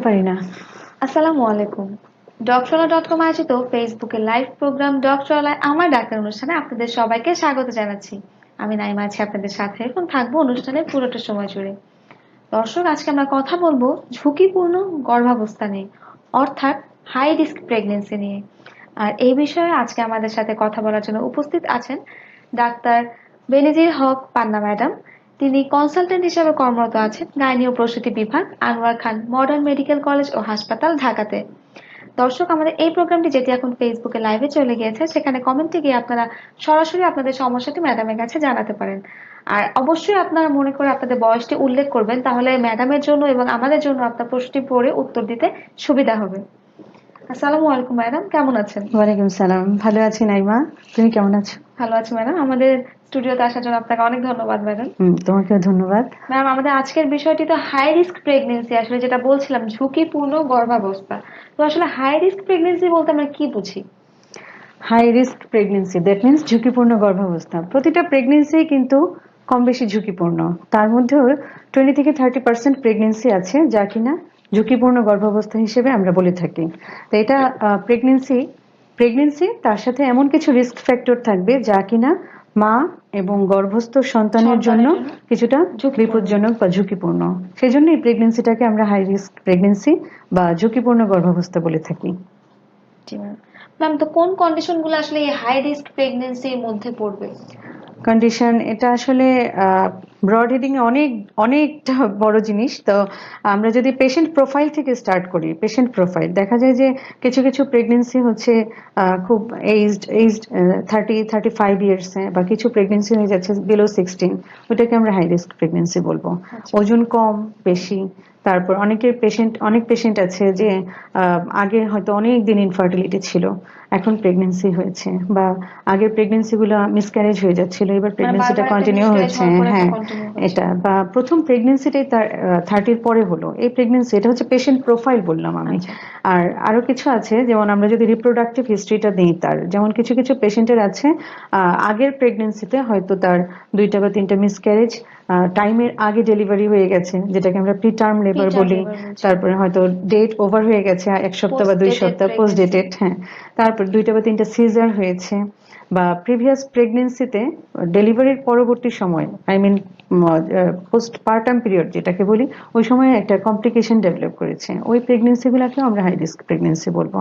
পারি না। আসসালামু আলাইকুম। ডক্টরলা.কম আয়োজিত ফেসবুকে লাইভ প্রোগ্রাম ডক্টরলায় আমার ডাক্তার অনুষ্ঠানে আপনাদের সবাইকে স্বাগত জানাচ্ছি। আমি নাইমা আছি আপনাদের সাথে, এখন থাকবো অনুষ্ঠানের পুরোটা সময় জুড়ে। দর্শক, আজকে আমরা কথা বলবো ঝুঁকিপূর্ণ গর্ভাবস্থা নিয়ে, অর্থাৎ হাই রিস্ক প্রেগনেন্সি নিয়ে। আর এই বিষয়ে আজকে আমাদের সাথে কথা বলার জন্য উপস্থিত আছেন ডাক্তার বেনজির হক পান্না ম্যাডাম। তিনি কনসালটেন্ট হিসেবে কর্মরত আছেন গাইনি ও প্রসূতি বিভাগ, আনোয়ার খান মডার্ন মেডিকেল কলেজ ও হাসপাতাল, ঢাকাতে। দর্শক, আমাদের এই প্রোগ্রামটি যেটি এখন ফেসবুকে লাইভে চলে গিয়েছে, সেখানে কমেন্টে গিয়ে আপনারা সরাসরি আপনাদের সমস্যাটি ম্যাডামের কাছে জানাতে পারেন। আর অবশ্যই আপনারা মনে করে আপনাদের বয়সটি উল্লেখ করবেন, তাহলে ম্যাডামের জন্য এবং আমাদের জন্য আপনার প্রশ্নটি পড়ে উত্তর দিতে সুবিধা হবে। আসসালামু আলাইকুম ম্যাডাম, কেমন আছেন? ওয়ালাইকুম সালাম, ভালো আছি নাইমা, তুমি কেমন আছো? ভালো আছি ম্যাডাম। আমাদের স্টুডিওতে আসার জন্য আপনাকে অনেক ধন্যবাদ ম্যাডাম। তোমাকেও ধন্যবাদ। ম্যাম, আমাদের আজকের বিষয়টি তো হাই রিস্ক প্রেগনেন্সি, আসলে যেটা বলছিলাম ঝুঁকিপূর্ণ গর্ভাবস্থা। তো আসলে হাই রিস্ক প্রেগনেন্সি বলতে আমরা কি বুঝি? High risk pregnancy that means ঝুঁকিপূর্ণ গর্ভাবস্থা। প্রতিটা প্রেগনেন্সি কিন্তু কম বেশি ঝুঁকিপূর্ণ। তার মধ্যেও 20 থেকে 30% প্রেগনেন্সি আছে যা কিনা ঝুঁকিপূর্ণ গর্ভাবস্থা হিসেবে আমরা বলে থাকি। তো এটা প্রেগনেন্সি তার সাথে এমন কিছু রিস্ক ফ্যাক্টর থাকবে যা কিনা মা এবং গর্ভস্থ সন্তানের জন্য কিছুটা বিপজ্জনক বা ঝুঁকিপূর্ণ। সেই জন্য এই প্রেগনেন্সিটাকে আমরা হাই রিস্ক প্রেগনেন্সি বা ঝুঁকিপূর্ণ গর্ভাবস্থা বলে থাকি। জি ম্যাম। ম্যাম, তো কোন কন্ডিশনগুলো আসলে এই হাই রিস্ক প্রেগনেন্সির মধ্যে পড়বে? কন্ডিশন এটা আসলে ব্রড হেডিং এ অনেকটা বড় জিনিস। তো আমরা যদি পেশেন্ট প্রোফাইল থেকে স্টার্ট করি, পেশেন্ট প্রোফাইল দেখা যায় যে কিছু কিছু প্রেগনেন্সি হচ্ছে খুব এইজড 30-35 ইয়ার্স বা কিছু প্রেগনেন্সি হয়ে যাচ্ছে বিলো 16, ওটাকে আমরা হাই রিস্ক প্রেগনেন্সি বলবো। ওজন কম বেশি, তারপর অনেক পেশেন্ট আছে যে আগে হয়তো অনেক দিন ইনফার্টিলিটি ছিল, এখন প্রেগনেন্সি হয়েছে, বা আগের প্রেগনেন্সি গুলো মিসক্যারেজ হয়ে যাচ্ছিল, এবার প্রেগনেন্সিটা কন্টিনিউ হচ্ছে। হ্যাঁ, এটা বা প্রথম প্রেগনেন্সিটাই তার 30-র পরে হলো, এই প্রেগনেন্সি, এটা হচ্ছে পেশেন্ট প্রোফাইল বললাম আমি। আর আরো কিছু আছে, যেমন আমরা যদি রিপ্রোডাক্টিভ হিস্ট্রিটা দিই, তার যেমন কিছু কিছু পেশেন্টের আছে আগের প্রেগনেন্সিতে হয়তো তার 2টা বা 3টা মিসক্যারেজ, টাইমের আগে ডেলিভারি হয়ে গেছে, যেটাকে আমরা প্রি টার্ম লেবার বলি। তারপরে হয়তো ডেট ওভার হয়ে গেছে 1 সপ্তাহ বা 2 সপ্তাহ পোস্ট ডেটেড। হ্যাঁ, তারপর 2টা বা 3টা সিজার হয়েছে, বা প্রিভিয়াস প্রেগনেন্সিতে ডেলিভারির পরবর্তী সময়, আই মিন পোস্টপার্টাম পিরিয়ড যেটাকে বলি, ওই সময় একটা কমপ্লিকেশন ডেভেলপ করেছে, ওই প্রেগনেন্সিগুলোকেও আমরা হাই রিস্ক প্রেগনেন্সি বলবো।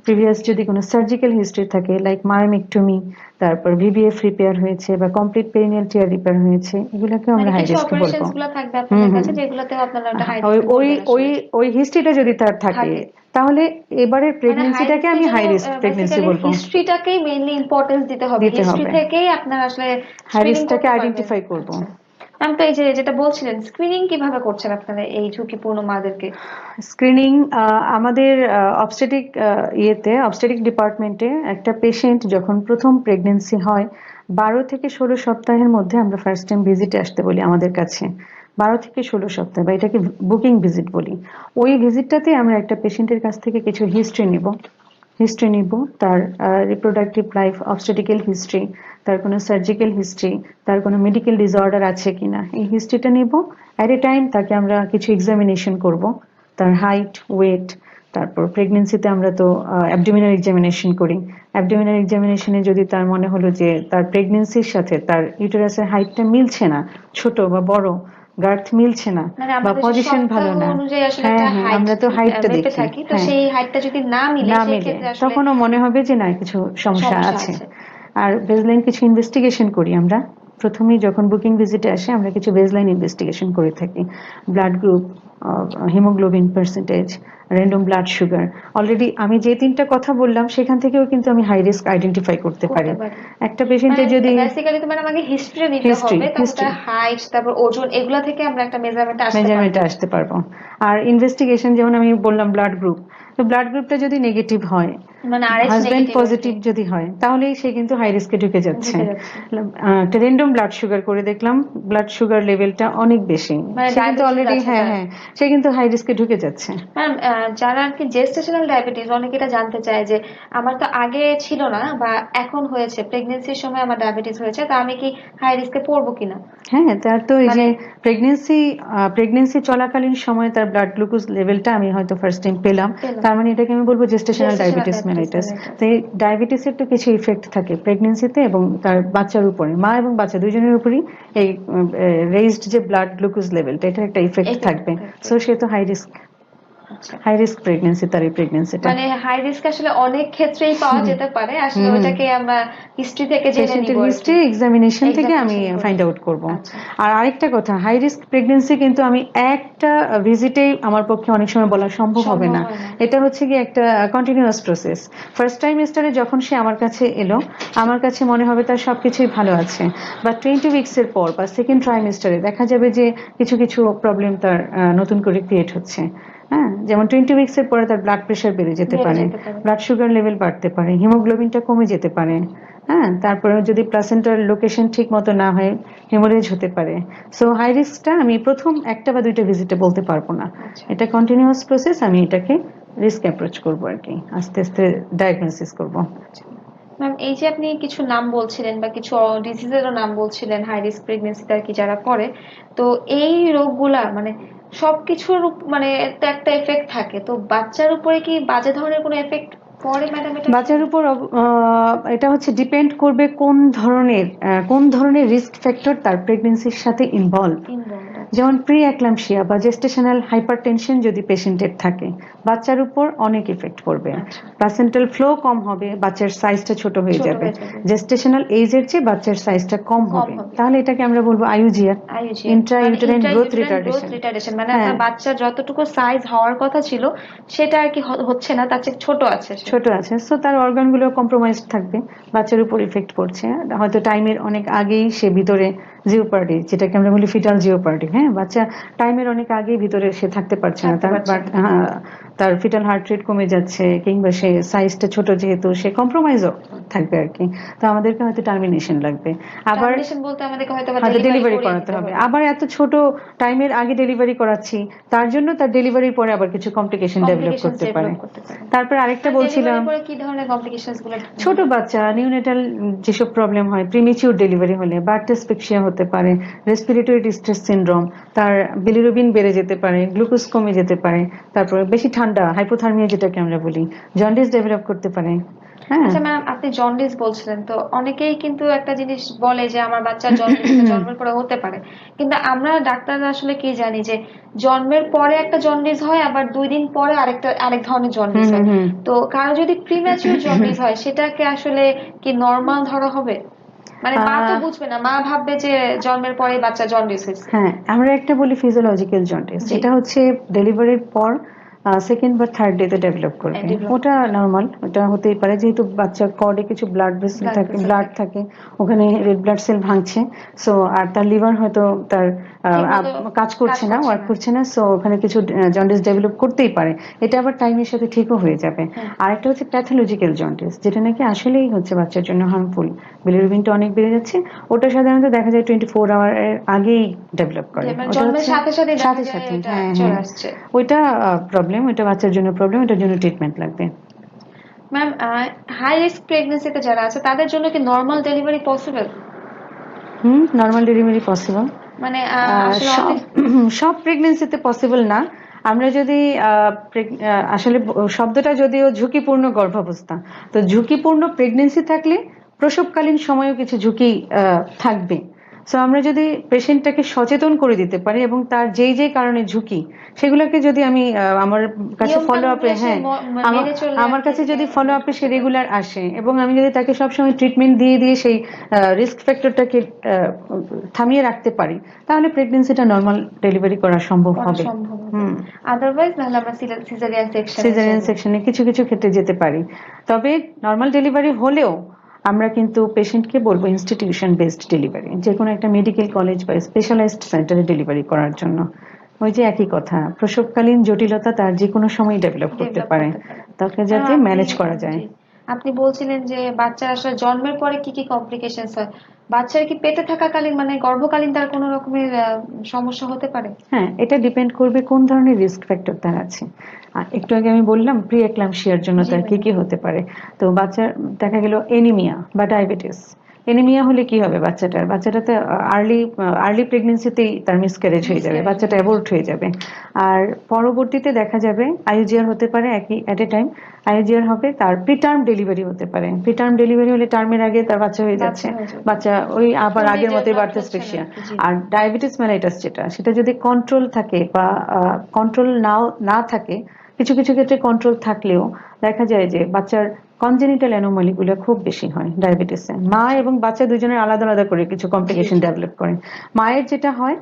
প্রিভিয়াস যদি কোনো সার্জিক্যাল হিস্ট্রি থাকে, লাইক মায়োমেক্টমি, তারপর ভিভিএফ রিপেয়ার হয়েছে বা কমপ্লিট পেরিনিয়াল টিয়ার রিপেয়ার হয়েছে, এগুলোকে আমরা হাই রিস্ক বলবো। ওই হিস্ট্রিটা যদি তার থাকে, তাহলে এবারের প্রেগন্যান্সিটাকে আমি হাই রিস্ক প্রেগন্যান্সি বলবো। হিস্ট্রিটাকেই মেইনলি ইম্পর্টেন্স দিতে হবে, হিস্ট্রি থেকেই আপনারা আসলে হাই রিস্কটাকে আইডেন্টিফাই করব। ম্যাম, তো এই যে যেটা বলছিলেন, স্ক্রিনিং কিভাবে করছেন আপনারা এই ঝুঁকিপূর্ণ মাদেরকে? স্ক্রিনিং আমাদের অবস্টেট্রিক ডিপার্টমেন্টে একটা পেশেন্ট যখন প্রথম প্রেগন্যান্সি হয়, 12 থেকে 16 সপ্তাহের মধ্যে আমরা ফার্স্ট টাইম ভিজিটে আসতে বলি আমাদের কাছে। 12 থেকে 16 সপ্তাহ, বা এটাকে বুকিং ভিজিট বলি। ওই ভিজিটটাতে আমরা একটা পেশেন্টের কাছ থেকে কিছু হিস্ট্রি নিব, তার রিপ্রোডাক্টিভ লাইফ, অবস্টেটিক্যাল হিস্ট্রি, তার কোনো সার্জিক্যাল হিস্ট্রি, তার কোনো মেডিকেল ডিসঅর্ডার আছে কিনা, এই হিস্ট্রিটা নিব। অ্যাট এ টাইম তাকে আমরা কিছু এক্সামিনেশন করব, তার হাইট, ওয়েট, তারপর প্রেগনেন্সিতে আমরা তো অ্যাবডোমিনাল এক্সামিনেশন করি। অ্যাবডোমিনাল এক্সামিনেশনে যদি তার মনে হলো যে তার প্রেগনেন্সির সাথে তার ইউটেরাসের হাইটটা মিলছে না, ছোট বা বড়, গার্থ মিলছে না, বা পজিশন ভালো না, হ্যাঁ হ্যাঁ, আমরা তো হাইটটা দেখি, তখনও মনে হবে যে না, কিছু সমস্যা আছে। আর বেসলাইন কিছু ইনভেস্টিগেশন করি আমরা প্রথমেই, যখন বুকিং ভিজিটে আসে আমরা কিছু বেসলাইন ইনভেস্টিগেশন করে থাকি। Blood group, haemoglobin percentage, random blood sugar. Already আমি যে 3টা কথা বললাম সেখান থেকেও কিন্তু আমি হাই রিস্ক আইডেন্টিফাই করতে পারি। একটা পেশেন্টের যদি মেজারমেন্টে আসতে পারবো। আর ইনভেস্টিগেশন, যেমন আমি বললাম ব্লাড গ্রুপ, তো ব্লাড গ্রুপটা যদি নেগেটিভ হয়, মানে আরএইচ হাজবেন্ড নেগেটিভ পজিটিভ যদি হয় তাহলেই সে কিন্তু হাই রিস্কে ঢুকে যাচ্ছে। ঢুকে যাচ্ছে, একটা র্যান্ডম ব্লাড সুগার করে দেখলাম ব্লাড সুগার লেভেলটা অনেক বেশি, মানে সে কিন্তু ডায়াবেটিস অলরেডি আছে হ্যাঁ তার। হ্যাঁ সে কিন্তু হাই রিস্কে ঢুকে যাচ্ছে। ম্যাম, যারা আর কি জেস্টেশনাল ডায়াবেটিস, অনেকে এটা জানতে চায় যে আমার তো আগে ছিল না বা এখন হয়েছে, প্রেগনেন্সির সময় আমার ডায়াবেটিস হয়েছে, তা আমি কি হাই রিস্কে পড়বো কিনা? হ্যাঁ, তার তো এই যে মানে প্রেগনেন্সি প্রেগনেন্সি চলাকালীন সময় তার ব্লাড গ্লুকোজ লেভেলটা আমি হয়তো ফার্স্ট টাইম পেলাম, পেলাম তার মানে এটাকে আমি বলবো gestational gestational diabetes diabetes mellitus. Mellitus. তো এই ডায়াবেটিসের তো কিছু ইফেক্ট থাকে প্রেগনেন্সিতে এবং তার বাচ্চার উপরে, মা এবং বাচ্চা দুইজনের উপরই এই রেইজড যে ব্লাড গ্লুকোজ লেভেলটা এটার একটা ইফেক্ট এফেক্ট থাকবে। থাকে। সো সে তো আচ্ছা, হাই রিস্ক প্রেগনেন্সি তার এই প্রেগনেন্সিটা। মানে হাই রিস্ক আসলে অনেক ক্ষেত্রেই পাওয়া যেতে পারে, আসলে হুম, ওটাকে আমরা হিস্ট্রি থেকে জেনে নিব পেশেন্টের আর কি, হিস্ট্রি এক্সামিনেশন থেকে আমি এক্সামিনেশন করে। ফাইন্ড আউট করব। আচ্ছা, আর আরেকটা কথা, হাই রিস্ক প্রেগনেন্সি কিন্তু আমি একটা ভিজিটেই আমার পক্ষে অনেক সময় বলা সম্ভব হবে সম্ভব না। হয় না। এটা হচ্ছে কি একটা কন্টিনিউয়াস প্রসেস। ফার্স্ট ট্রাইমেস্টারে যখন সে আমার কাছে এলো, আমার কাছে মনে হবে তার সবকিছুই ভালো আছে, বা 20 উইকসের পর বা সেকেন্ড ট্রাইমেস্টারে দেখা যাবে যে কিছু কিছু প্রবলেম তার নতুন করে ক্রিয়েট হচ্ছে। হ্যাঁ, যেমন 20 উইকসের পরে তার ব্লাড প্রেশার বেড়ে যেতে বেড়ে পারে, যেতে পারে। ব্লাড সুগার লেভেল বাড়তে পারে, হিমোগ্লোবিনটা কমে যেতে পারে। হ্যাঁ, তারপরে যদি প্লাসেন্টার লোকেশন ঠিক মতো না হয় হেমোরেজ হতে পারে। সো হাই রিস্কটা আমি প্রথম একটা বা দুইটা ভিজিটে বলতে পারবো না, আচ্ছা এটা কন্টিনিউয়াস প্রসেস, আমি এটাকে রিস্ক অ্যাপ্রোচ করবো আর কি, আস্তে আস্তে ডায়াগনোসিস করবো। আচ্ছা। ম্যাম, এই যে আপনি কিছু নাম বলছিলেন বা কিছু ডিজিজেরও নাম বলছিলেন হাই রিস্ক প্রেগনেন্সিতে আর কি যারা পড়ে, তো এই রোগগুলা মানে সবকিছুর মানে তো একটা এফেক্ট থাকে, তো বাচ্চার উপরে কি বাজে ধরনের কোনো এফেক্ট পড়ে ম্যাডাম এটার বাচ্চার ফলে? উপর এটা হচ্ছে ডিপেন্ড করবে কোন ধরনের রিস্ক ফ্যাক্টর তার প্রেগনেন্সির সাথে ইনভলভ। ইনভলভ, আচ্ছা। যেমন প্রি অ্যাক্লাম্পসিয়া বা জেস্টেশনাল হাইপারটেনশন যদি পেশেন্টের থাকে, বাচ্চার উপর অনেক ইফেক্ট পড়বে। আচ্ছা, প্লাসেন্টাল ফ্লো কম হবে, বাচ্চার সাইজটা ছোট হয়ে ছোট যাবে। হয়ে যাবে, জেস্টেশনাল এজের চেয়ে বাচ্চার সাইজটা কম কম হবে, হবে। তাহলে এটাকে আমরা বলবো আইইউজিআর, আইইউজিআর ইন্ট্রা মানে uterine growth intrauterine growth retardation. Retardation, মানে হ্যাঁ, আপনার বাচ্চার যতটুকু সাইজ হওয়ার কথা ছিল সেটা আর কি হচ্ছে না, তার চেয়ে ছোট আছে সে। ছোট আছে, সো তার অর্গানগুলো কম্প্রোমাইজ থাকবে, বাচ্চার উপর ইফেক্ট পড়ছে। হয়তো টাইমের অনেক আগেই সে ভিতরে জিওপার্ডি, যেটাকে আমরা বলি ফিটাল জিওপার্ডি, হ্যাঁ, বাচ্চা টাইমের অনেক আগেই ভিতরে সে থাকতে পারছে না, থাকতে পারছে না। তার ফিটাল হার্ট রেট কমে যাচ্ছে, কিংবা সে সাইজটা ছোট যেহেতু সে কম্প্রোমাইজও থাকবে আর কি। তো আমাদেরকে হয়তো টার্মিনেশন লাগবে, আবার টার্মিনেশন বলতে আমাদেরকে হয়তো বা হয়তো ডেলিভারি ডেলিভারি করিয়ে করাতে দিতে হবে, হবে। আবার এত ছোট টাইমের আগে ডেলিভারি করাচ্ছি, তার জন্য তার ডেলিভারির পরে আবার কিছু কমপ্লিকেশন ডেভেলপ কমপ্লিকেশনস করতে পারে। ডেভেলপ করতে পারে। তারপর আরেকটা আর বলছিলাম, ডেলিভারির পরে কি ধরনের কমপ্লিকেশনস গুলো ছোট হয়? বাচ্চা নিউনেটাল যেসব প্রবলেম হয়, প্রিমেচিউর ডেলিভারি হলে বার্টাসপেক্সিয়া হতে পারে, রেসপিরেটরি ডিস্ট্রেস সিনড্রোম, তার বিলিরুবিন বেড়ে যেতে পারে, গ্লুকোজ কমে যেতে পারে, তারপরে বেশি ঠান্ডা হাইপোথার্মিয়া যেটাকে আমরা বলি, জন্ডিস ডেভেলপ করতে পারে। হ্যাঁ, আচ্ছা ম্যাম, আপনি জন্ডিস বলছিলেন, তো অনেকেই কিন্তু একটা জিনিস বলে যে আমার বাচ্চার জন্ডিস এটা জন্মের পরে হতে পারে, কিন্তু আমরা ডাক্তাররা আসলে কি জানি যে জন্মের পরে একটা জন্ডিস হয়, আবার 2 দিন পরে আরেক ধরনের জন্ডিস হুম হুম হয়। হুম। তো কারো যদি প্রিম্যাচিউর জন্ডিস হয় সেটাকে আসলে কি নর্মাল ধরা হবে? মানে মা তো আহ বুঝবে না, মা ভাববে যে জন্মের পরেই বাচ্চা জন্ডিস হয়েছে। হ্যাঁ, আমরা একটা বলি ফিজিওলজিক্যাল জন্ডিস, জি, এটা হচ্ছে ডেলিভারির পর সেকেন্ড বা থার্ড ডেতে ডেভেলপ করবে, ডেভেলপ ওটা নর্মাল, ওটা হতেই পারে, যেহেতু বাচ্চার কর্ডে কিছু ব্লাড ভেসেল ব্লাড থাকে, ভেসেল ব্লাড থাকে, থাকে, ওখানে রেড ব্লাড সেল ভাঙছে। সো আর তার লিভার হয়তো তার ঠিক মতো কাজ কাজ করছে না, করছে ওয়ার্ক না। করছে না, সো ওখানে কিছু জন্ডিস ডেভেলপ করতেই পারে, এটা আবার টাইমের সাথে ঠিকও হয়ে যাবে। হ্যাঁ, আরেকটা হচ্ছে প্যাথোলজিক্যাল জন্ডিস, যেটা নাকি আসলেই হচ্ছে বাচ্চার জন্য হার্মফুল, বিলিরুবিনটা অনেক বেড়ে যাচ্ছে, ওটা সাধারণত দেখা যায় 24 আওয়ারের আগেই ডেভেলপ করে, মানে ওটা জন্মের হচ্ছে সাথে সাথে দেখা সাথে যায় সাথে, এটা হ্যাঁ চলে হ্যাঁ, আসছে। ওইটা প্রবলেম, ওইটা বাচ্চার জন্য প্রবলেম, ওটার জন্য ট্রিটমেন্ট লাগবে। ম্যাম, হাই রিস্ক প্রেগনেন্সিতে যারা আছে তাদের জন্য কি নর্মাল ডেলিভারি পসিবল? হুম, নর্মাল ডেলিভারি পসিবল। মানে আসলে সব অনেক সব প্রেগনেন্সিতে পসিবল না। আমরা যদি আসলে শব্দটা যদিও ঝুঁকিপূর্ণ গর্ভাবস্থা, তো ঝুঁকিপূর্ণ প্রেগনেন্সি থাকলে প্রসবকালীন সময়েও কিছু ঝুঁকি থাকবে। সো আমরা যদি পেশেন্টটাকে সচেতন করে দিতে পারি এবং তার যেই যেই কারণে ঝুঁকি, সেগুলোকে যদি আমি আমার কাছে নিয়ম ফলো কানুন আপে, গুলো সে হ্যাঁ, মেনে চললে আর আমার কি কাছে এটাকে যদি ফলো রোধ আপে সে করতে পারে। রেগুলার আসে এবং আমি যদি তাকে সবসময় ট্রিটমেন্ট দিয়ে দিয়ে সেই রিস্ক ফ্যাক্টরটাকে থামিয়ে রাখতে পারি, তাহলে প্রেগনেন্সিটা নর্মাল ডেলিভারি করা সম্ভব করা হবে। সম্ভব হবে। হুম, আদারওয়াইজ নাহলে আমরা সিজারিয়ান সেকশনে সিজারিয়ান চলবো। সেকশনে কিছু কিছু ক্ষেত্রে যেতে পারি। তবে নর্মাল ডেলিভারি হলেও আমরা কিন্তু পেশেন্টকে বলবো ইনস্টিটিউশন বেসড ডেলিভারি, যে কোনো একটা মেডিকেল কলেজ বা স্পেশালাইজড সেন্টারে ডেলিভারি করার জন্য। ওই যে একই কথা, প্রসবকালীন জটিলতা তার যে কোনো সময় ডেভেলপ করতে ডেভেলপ পারে, করতে পারে। তাকে ম্যাম যাতে আপনি, ম্যানেজ করা যায়। জি, আপনি বলছিলেন যে বাচ্চার আসলে জন্মের পরে কি কি কমপ্লিকেশনস হয়, বাচ্চার কি পেটে থাকাকালীন মানে গর্ভকালীন তার কোনো রকমের সমস্যা হতে পারে? হ্যাঁ, এটা ডিপেন্ড করবে কোন ধরনের রিস্ক ফ্যাক্টর তার আছে। একটু আগে আমি বললাম প্রি এক্লাম্পসিয়ার জন্য জি তার কি ম্যাডাম। কি হতে পারে। তো বাচ্চার দেখা গেল এনিমিয়া বা ডায়াবেটিস। এনিমিয়া হলে কি হবে বাচ্চাটাতে আর্লি আর্লি প্রেগনেন্সিতেই তার মিসক্যারেজ হয়ে যাবে, মিসক্যারেজ বাচ্চাটা হয়ে যায়। অ্যাবর্ট হয়ে যাবে। আর পরবর্তীতে দেখা যাবে আইইউজিআর হতে পারে একই এট এ টাইম। আইইউজিআর হবে, তার প্রিটার্ম ডেলিভারি হতে পারে। প্রিটার্ম ডেলিভারি হলে টার্মের আগে তার বাচ্চা হয়ে যাচ্ছে, বাচ্চা হয়ে যায়। বাচ্চা ওই আবার ফুল আগের মতোই ডেভেলপ বাড়তে হচ্ছে না স্পেশিয়া। আরকি, জি। আর ডায়াবেটিস মেলাইটাস যেটা, সেটা যদি কন্ট্রোল থাকে বা কন্ট্রোল নাও না থাকে, কিছু কিছু ক্ষেত্রে কন্ট্রোল থাকলেও দেখা যায় যে বাচ্চার কনজেনিটাল অ্যানোমালি গুলো খুব বেশি হয় ডায়াবেটিসে। মা আচ্ছা। এবং বাচ্চা দুজনের আলাদা আলাদা করে কিছু জি কমপ্লিকেশন জি। ডেভেলপ করে। মায়ের যেটা হয়,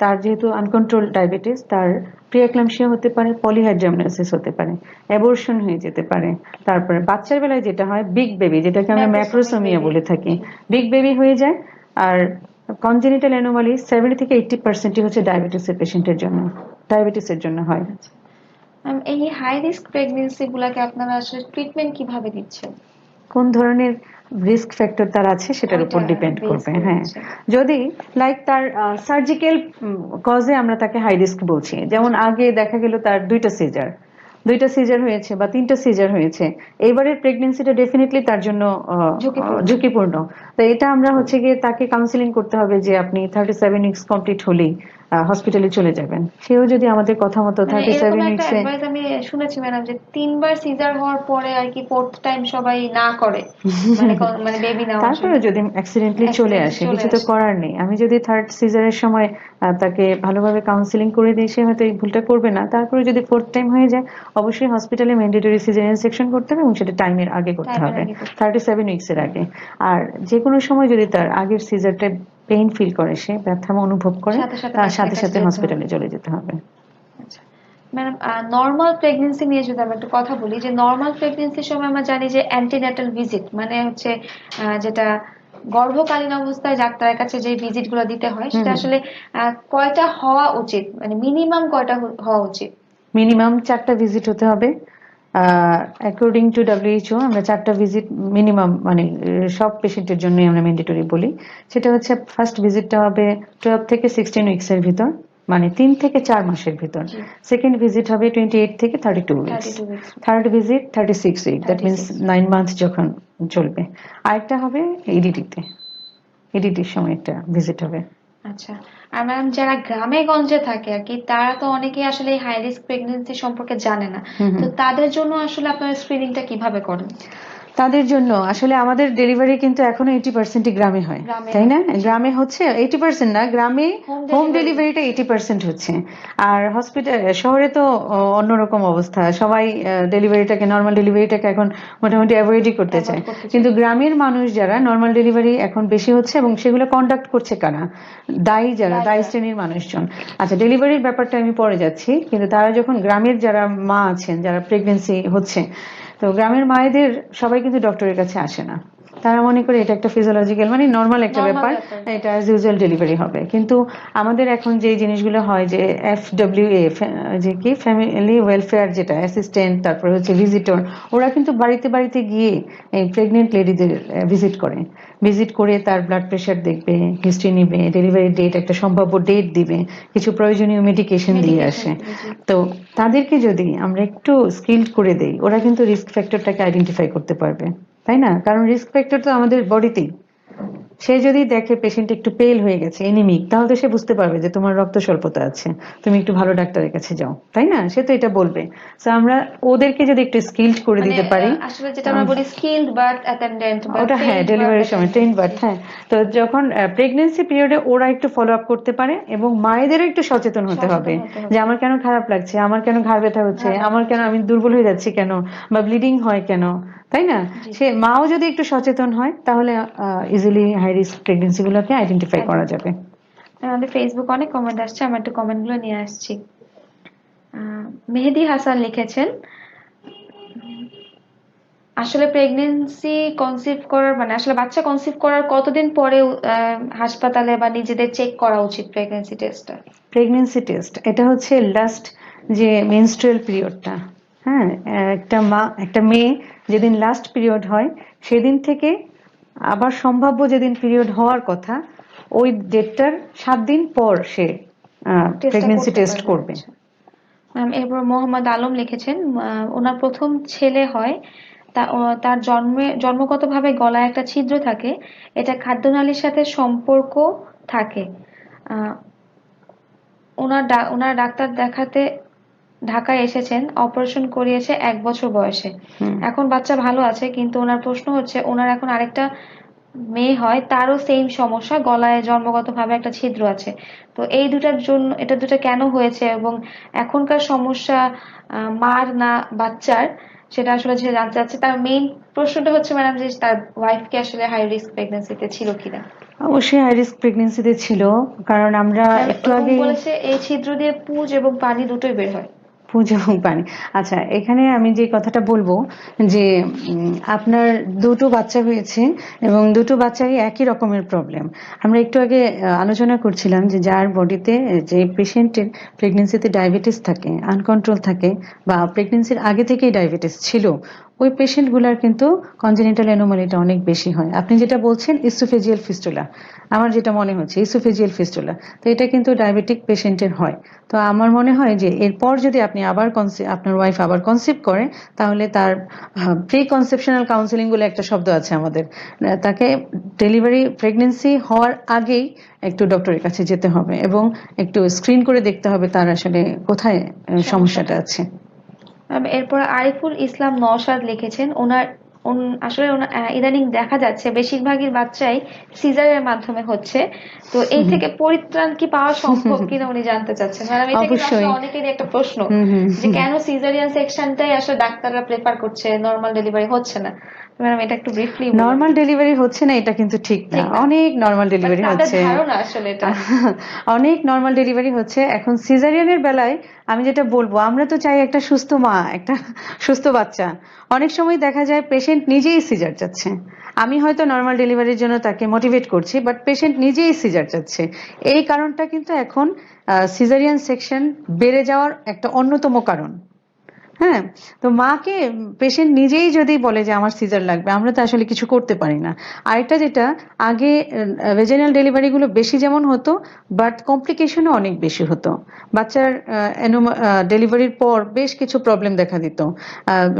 তার যেহেতু আনকন্ট্রোল ডায়াবেটিস, তার প্রিএক্লাম্পসিয়া হতে পারে, পলিহাইড্রামনোসিস হতে পারে, অ্যাবর্শন হয়ে যেতে পারে। তারপরে বাচ্চার বেলায় যেটা হয়, বিগ বেবি, যেটাকে আমরা ম্যাক্রোসোমিক ম্যাক্রোসোমিয়া বেবি। বলে থাকি, জি। বিগ বেবি হয়ে যায়। আর কনজেনিটাল অ্যানোমালি 70 থেকে 80% হচ্ছে ডায়াবেটিসের জন্য হয়। আচ্ছা। এই হাই রিস্ক প্রেগন্যান্সি গুলাকে আপনারা আসলে ট্রিটমেন্ট কিভাবে দিচ্ছেন? কোন ধরনের রিস্ক ফ্যাক্টর তার আছে সেটার উপর ওইটা ডিপেন্ড বেস করবে। করে হ্যাঁ, হচ্ছে। যদি লাইক তার সার্জিক্যাল কজে আমরা তাকে হাই রিস্ক বলছি, যেমন জি। আগে দেখা গেল তার দুইটা সিজার হয়েছে বা তিনটা সিজার হয়েছে, এবারের প্রেগনেন্সিটা ডেফিনেটলি তার জন্য ঝুঁকিপূর্ণ। ঝুঁকিপূর্ণ। তো এটা আমরা হচ্ছে গিয়ে তাকে কাউন্সিলিং করতে হবে যে আপনি 37 উইকস কমপ্লিট হলেই হসপিটালে চলে যাবেন। সেও যদি আমাদের কথা মতো মানে থার্টি এরকম সেভেন একটা উইকসে অ্যাডভাইস আমি শুনেছি ম্যাডাম, যে 3 বার সিজার হওয়ার পরে আর কি 4th টাইম সবাই না করে, মানে মানে বেবি নেওয়ার তারপরে জন্য যদি অ্যাক্সিডেন্টলি চলে অ্যাক্সিডেন্টলি আসে, চলে কিছু তো আসে। করার নেই। আমি যদি থার্ড সিজারের সময় তাকে ভালোভাবে কাউন্সিলিং করে দিই, সে হয়তো এই ভুলটা করবে না। তারপরে যদি ফোর্থ টাইম হয়ে যায়, অবশ্যই হসপিটালে ম্যান্ডেটরি সিজারিয়ান সেকশন করতে হবে এবং সেটা টাইমের আগে করতে টাইমের হবে, আগে করতে হবে। 37 উইকসের আগে। আর যে কোনো সময় যদি তার আগের সিজারটা পেইন ফিল করে, সে ব্যথা অনুভব করে, সাথে সাথে তার ডাক্তারের সাথে কাছে সাথে যেতে হবে। হসপিটালে চলে যেতে হবে। আচ্ছা ম্যাডাম, নর্মাল প্রেগন্যান্সি নিয়ে যদি আমরা একটু কথা বলি, যে নর্মাল প্রেগন্যান্সির সময় আমরা জানি যে অ্যান্টিন্যাটাল ভিজিট মানে হচ্ছে যেটা গর্ভকালীন অবস্থায় ডাক্তারের কাছে যে ভিজিট গুলো দিতে হয়, হুম সেটা হুম। আসলে কয়টা হওয়া উচিত, মানে মিনিমাম কয়টা হওয়া উচিত? মিনিমাম 4টা ভিজিট হতে হবে। অ্যাকর্ডিং টু ডব্লিউএইচও আমরা 4টা ভিজিট মিনিমাম, মানে সব পেশেন্টের জন্যই আমরা ম্যান্ডেটরি বলি। সেটা হচ্ছে ফার্স্ট ভিজিটটা হবে 12 থেকে 16 উইকসের ভিতর, মানে 3 থেকে 4 মাসের ভিতর। জি। সেকেন্ড ভিজিট হবে 28 থেকে 32 weeks. 32 weeks. Third visit 36 week, that thirty means six 9 month যখন চলবে। আরেকটা হবে ইডিটিতে, ইডিটির সময় একটা ভিজিট হবে। আচ্ছা। আর ম্যাডাম, যারা গ্রামে গঞ্জে থাকে আর কি, তারা তো অনেকেই আসলে হাই রিস্ক প্রেগন্যান্সি সম্পর্কে জানে না। হুম তো হুম। তাদের জন্য আসলে আপনারা স্ক্রিনিংটা কিভাবে করেন? তাদের জন্য আসলে আমাদের ডেলিভারি কিন্তু এখনো 80%ই গ্রামে হয়, গ্রামে তাই হয়, না? জি। গ্রামে হচ্ছে 80% না, গ্রামে হোম হোম ডেলিভারি। ডেলিভারিটা 80% হচ্ছে। আর হসপিটাল শহরে তো অন্যরকম অবস্থা, সবাই ডেলিভারিটাকে, নর্মাল ডেলিভারিটাকে এখন মোটামুটি অ্যাভয়েডই করতে চায়। অ্যাভয়েড করতে চাই। কিন্তু গ্রামের মানুষ যারা, নর্মাল ডেলিভারি এখন বেশি হচ্ছে এবং সেগুলো কন্ডাক্ট করছে কারা? দায়ী যারা, দায়ী দায়রা। শ্রেণীর মানুষজন। আচ্ছা, ডেলিভারির ব্যাপারটা আমি পরে যাচ্ছি, কিন্তু তারা যখন গ্রামের যারা মা আছেন, যারা প্রেগনেন্সি হচ্ছে, তো গ্রামের মায়েদের সবাই কিন্তু ডক্টরের কাছে আসে না। তারা মনে করে এটা একটা ফিজিওলজিক্যাল, মানে নর্মাল একটা নর্মাল ব্যাপার, ব্যাপার। এটা অ্যাজ ইউজুয়াল ডেলিভারি হবে। কিন্তু আমাদের এখন যে জিনিসগুলো হয়, যে FWA, যে কি ফ্যামিলি ওয়েলফেয়ার, যেটা অ্যাসিস্ট্যান্ট, তারপরে হচ্ছে ভিজিটর, ওরা কিন্তু বাড়িতে বাড়িতে গিয়ে এই প্রেগনেন্ট লেডিদের ভিজিট করে তার ব্লাড প্রেশার দেখবে, হিস্ট্রি নিবে, ডেলিভারি ডেট, একটা সম্ভাব্য ডেট দিবে, কিছু প্রয়োজনীয় মেডিকেশন দিয়ে মেডিকেশন আসে। দিবে, জি। তো তাদেরকে যদি আমরা একটু স্কিলড করে দেই, ওরা কিন্তু রিস্ক ফ্যাক্টরটাকে আইডেন্টিফাই করতে পারবে, তাই না? কারণ রিস্ক ফ্যাক্টর তো আমাদের বডিতেই। সে যদি দেখে পেশেন্ট একটু পেল হয়ে গেছে, এনিমিক, তাহলে তো সে বুঝতে পারবে যে তোমার রক্ত স্বল্পতা আছে, তুমি একটু ভালো ডাক্তারের কাছে যাও, তাই না? সে তো এটা বলবে। তো আমরা ওদেরকে যদি একটু স্কিলড করে মানে দিতে পারি, আসলে যেটা আমরা বলি স্কিলড বার্থ অ্যাটেন্ডেন্ট বা ওটা হ্যাঁ, ট্রেন্ড বার্থ ডেলিভারির সময় ট্রেন অ্যাটেন্ডেন্ট, বার্থ, জি। হ্যাঁ। তো যখন প্রেগনেন্সি পিরিয়ডে ওরা একটু ফলো আপ করতে পারে, এবং মায়েদেরও একটু সচেতন হতে হবে সচেতন হতে যে হবে। আমার কেন খারাপ লাগছে, আমার কেন ঘাড় ব্যথা হচ্ছে, ঘাড় ব্যথা আমার কেন হচ্ছে। আমি দুর্বল হয়ে যাচ্ছি কেন, বা ব্লিডিং হয় কেন, তাই না? জি। সে মাও যদি একটু সচেতন হয়, তাহলে ইজিলি হাই রিস্ক প্রেগনেন্সি গুলোকে আইডেন্টিফাই করা যাবে। আমাদের ফেসবুক অনেক কমেন্ট আসছে, আমরা একটু কমেন্ট গুলো নিয়ে আসছি। মেহেদি হাসান লিখেছেন, আসলে প্রেগনেন্সি কনসিভ করার মানে আসলে বাচ্চা কনসিভ করার কতদিন পরে হাসপাতালে বা নিজেদের চেক করা উচিত প্রেগনেন্সি টেস্টটা? প্রেগনেন্সি টেস্ট এটা হচ্ছে লাস্ট যে মেনস্ট্রুয়াল পিরিয়ডটা, হ্যাঁ, একটা মেয়ে যেদিন লাস্ট পিরিয়ড হয় সেদিন থেকে আবার সম্ভাব্য যেদিন পিরিয়ড হওয়ার কথা ওই ডেটটার 7 দিন পর সে টেস্টটা প্রেগনেন্সি করতে টেস্ট পারবে। করবে। আচ্ছা ম্যাম, এরপর মোহাম্মদ আলম লিখেছেন ওনার প্রথম ছেলে হয়, তার জন্মগতভাবে গলায় একটা ছিদ্র থাকে, এটা খাদ্যনালীর সাথে সম্পর্ক থাকে। আহ, ওনার ডাক্তার দেখাতে ঢাকায় এসেছেন, অপারেশন করিয়েছে 1 বছর বয়সে। হুম। এখন বাচ্চা ভালো আছে, কিন্তু ওনার প্রশ্ন হচ্ছে ওনার এখন আরেকটা মেয়ে হয়, তারও সেম সমস্যা, গলায় জন্মগতভাবে একটা ছিদ্র আছে। তো এই দুটার জন্য, এটা দুটা কেন হয়েছে এবং এখনকার সমস্যা মার না বাচ্চার, সেটা আসলে যে জানতে চাচ্ছে। তার মেইন প্রশ্নটা হচ্ছে ম্যাডাম যে তার ওয়াইফ কি আসলে হাই রিস্ক প্রেগন্যান্সিতে ছিল কিনা। অবশ্যই হাই রিস্ক প্রেগনেন্সিতে ছিল, কারণ আমরা ম্যাম, একটু এবং আগেই বলেছে এই ছিদ্র দিয়ে পুজ এবং পানি দুটোই বের হয়। পুঁজ এবং পানি। আচ্ছা, এখানে আমি যে কথাটা বলবো যে আপনার দুটো বাচ্চা হয়েছে এবং দুটো বাচ্চারই একই রকমের প্রবলেম। আমরা একটু আগে আলোচনা করছিলাম যে যার বডিতে, যে পেশেন্টের প্রেগনেন্সিতে ডায়াবেটিস থাকে, আনকন্ট্রোল থাকে, বা প্রেগনেন্সির আগে থেকেই ডায়াবেটিস ছিল, ওই পেশেন্টগুলোর কিন্তু কনজেনিটাল অ্যানোমালিটা অনেক বেশি হয়। আপনি যেটা বলছেন ইসোফেজিয়াল ফিস্টুলা, আমার যেটা মনে হচ্ছে ইসোফেজিয়াল ফিস্টুলা, তো এটা কিন্তু ডায়াবেটিক পেশেন্টের হয়। তো আমার মনে হয় যে এরপর যদি আপনি আবার আপনার ওয়াইফ আবার কনসিভ করে, তাহলে তার প্রি কনসেপশনাল কাউন্সিলিং বলে একটা শব্দ আছে আমাদের, তাকে প্রেগনেন্সি হওয়ার আগেই একটু ডক্টরের কাছে যেতে হবে এবং একটু স্ক্রিন করে দেখতে হবে তার আসলে কোথায় সমস্যাটা সমস্যাটা। আছে। এরপর আরিফুল ইসলাম নওশাদ লিখেছেন আসলে ইদানিং দেখা যাচ্ছে বেশিরভাগই বাচ্চাই সিজারের মাধ্যমে হচ্ছে। তো এই থেকে পরিত্রাণ কি পাওয়া সম্ভব কিনা উনি জানতে চাচ্ছেন। ম্যাডাম, এটা কিন্তু আসলে অবশ্যই। অনেকেরই একটা প্রশ্ন হুম, হুম, যে হুম। কেন সিজারিয়ান সেকশনটাই আসলে ডাক্তাররা প্রেফার করছে, নর্মাল ডেলিভারি হচ্ছে না। ম্যাডাম, এটা একটু ব্রিফলি বলুন। নর্মাল ডেলিভারি হচ্ছে না এটা কিন্তু ঠিক না, ঠিক না, অনেক নর্মাল বাট ডেলিভারি তাদের হচ্ছে। ধারণা আসলে এটা। অনেক নর্মাল ডেলিভারি হচ্ছে। এখন সিজারিয়ানের বেলায় আমি যেটা বলবো, আমরা তো চাই একটা সুস্থ মা, একটা সুস্থ বাচ্চা। অনেক সময় দেখা যায় পেশেন্ট নিজেই সিজার চাচ্ছে। আমি হয়তো নর্মাল ডেলিভারির জন্য তাকে মোটিভেট করছি, বাট পেশেন্ট নিজেই সিজার চাচ্ছে। এই কারণটা কিন্তু এখন সিজারিয়ান সেকশন বেড়ে যাওয়ার একটা অন্যতম কারণ। হ্যাঁ, তো মাকে পেশেন্ট নিজেই যদি বলে যে আমার সিজার লাগবে, আমরা তো আসলে কিছু করতে পারি না। আরেকটা যেটা, আগে ভেজাইনাল ডেলিভারি গুলো বেশি যেমন হতো, বাট কমপ্লিকেশনও অনেক বেশি হতো। বাচ্চার ডেলিভারির পর বেশ কিছু প্রবলেম দেখা দিত।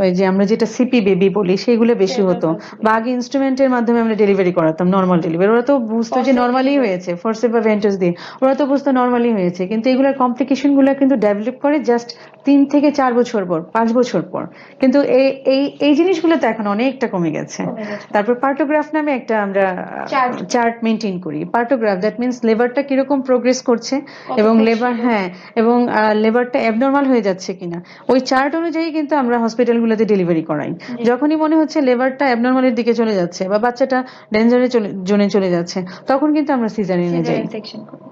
ওই যে আমরা যেটা সিপি বেবি বলি সেগুলো বেশি সেরেব্রাল হতো। পলসি বা বেশি। আগে ইনস্ট্রুমেন্টের মাধ্যমে আমরা ডেলিভারি করাতাম, নর্মাল ডেলিভারি, ওরা তো বুঝতো যে ফরসেপ নর্মালি ডেলিভারি। হয়েছে, ফোর্সেপ বা ভেন্টাস দিয়ে, ওরা তো বুঝতো নর্মালি হয়েছে। কিন্তু এগুলোর কমপ্লিকেশন গুলো কিন্তু ডেভেলপ করে জাস্ট 3 থেকে 4 বছর পর, 5 বছর পর। কিন্তু এই এই এই জিনিসগুলো তো এখন অনেকটা কমে গেছে। কমে গেছে। তারপর পার্টোগ্রাফ নামে একটা আমরা চার্ট। চার্ট মেনটেন করি। পার্টোগ্রাফ দ্যাট মিনস লেবারটা কিরকম প্রোগ্রেস করছে, কত এবং লেবার, ফ্লেক্সিবল। হ্যাঁ, এবং লেবারটা অ্যাবনর্মাল হয়ে যাচ্ছে কিনা, ওই চার্ট অনুযায়ী কিন্তু আমরা হসপিটালগুলোতে ডেলিভারি করাই। জি। যখনই মনে হচ্ছে লেবারটা অ্যাবনর্মালের দিকে চলে যাচ্ছে বা বাচ্চাটা ডেঞ্জারে জোনে চলে যাচ্ছে, তখন কিন্তু আমরা সিজারিয়ানে যাই। সিজারিয়ান সেকশন করে।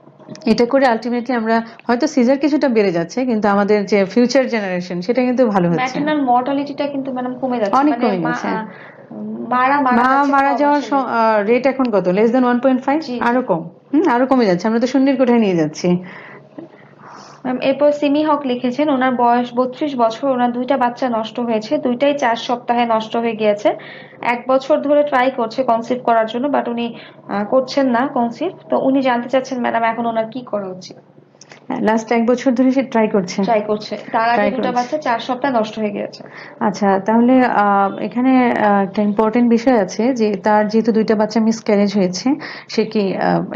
এটা করে আলটিমেটলি আমরা হয়তো সিজার কিছুটা বেড়ে যাচ্ছে, কিন্তু আমাদের যে ফিউচার জেনারেশন সেটা কিন্তু ভালো হচ্ছে। ম্যাটারনাল মর্টালিটিটা কিন্তু ম্যাডাম কমে যাচ্ছে, অনেক মানে কমে গেছে। মারা মারা মা যাচ্ছে মারা কম যাওয়ার আসলে। রেট এখন কত? less than 1.5, জি জি। আরো কম। আরো কমে যাচ্ছে, আমরা তো শূন্যের কোঠায় নিয়ে যাচ্ছি। ম্যাম, এরপর সিমি হক লিখেছেন ওনার বয়স 32 বছর, ওনার দুইটা বাচ্চা নষ্ট হয়েছে, দুইটাই 4 সপ্তাহে নষ্ট হয়ে গিয়েছে। 1 বছর ধরে ট্রাই করছে কনসিভ করার জন্য, বাট উনি করছেন না কনসিভ। তো উনি জানতে চাচ্ছেন ম্যাডাম এখন ওনার কি করা উচিত। লাস্ট 1 বছর ধরে সে ট্রাই করছে। ট্রাই করছে, তার আগে ট্রাই দুটো করছে। বাচ্চা 4 সপ্তাহে নষ্ট হয়ে গিয়েছে। আচ্ছা, তাহলে এখানে একটা ইম্পর্টেন্ট বিষয় আছে যে তার যেহেতু দুইটা বাচ্চা মিসক্যারেজ হয়েছে, সে কি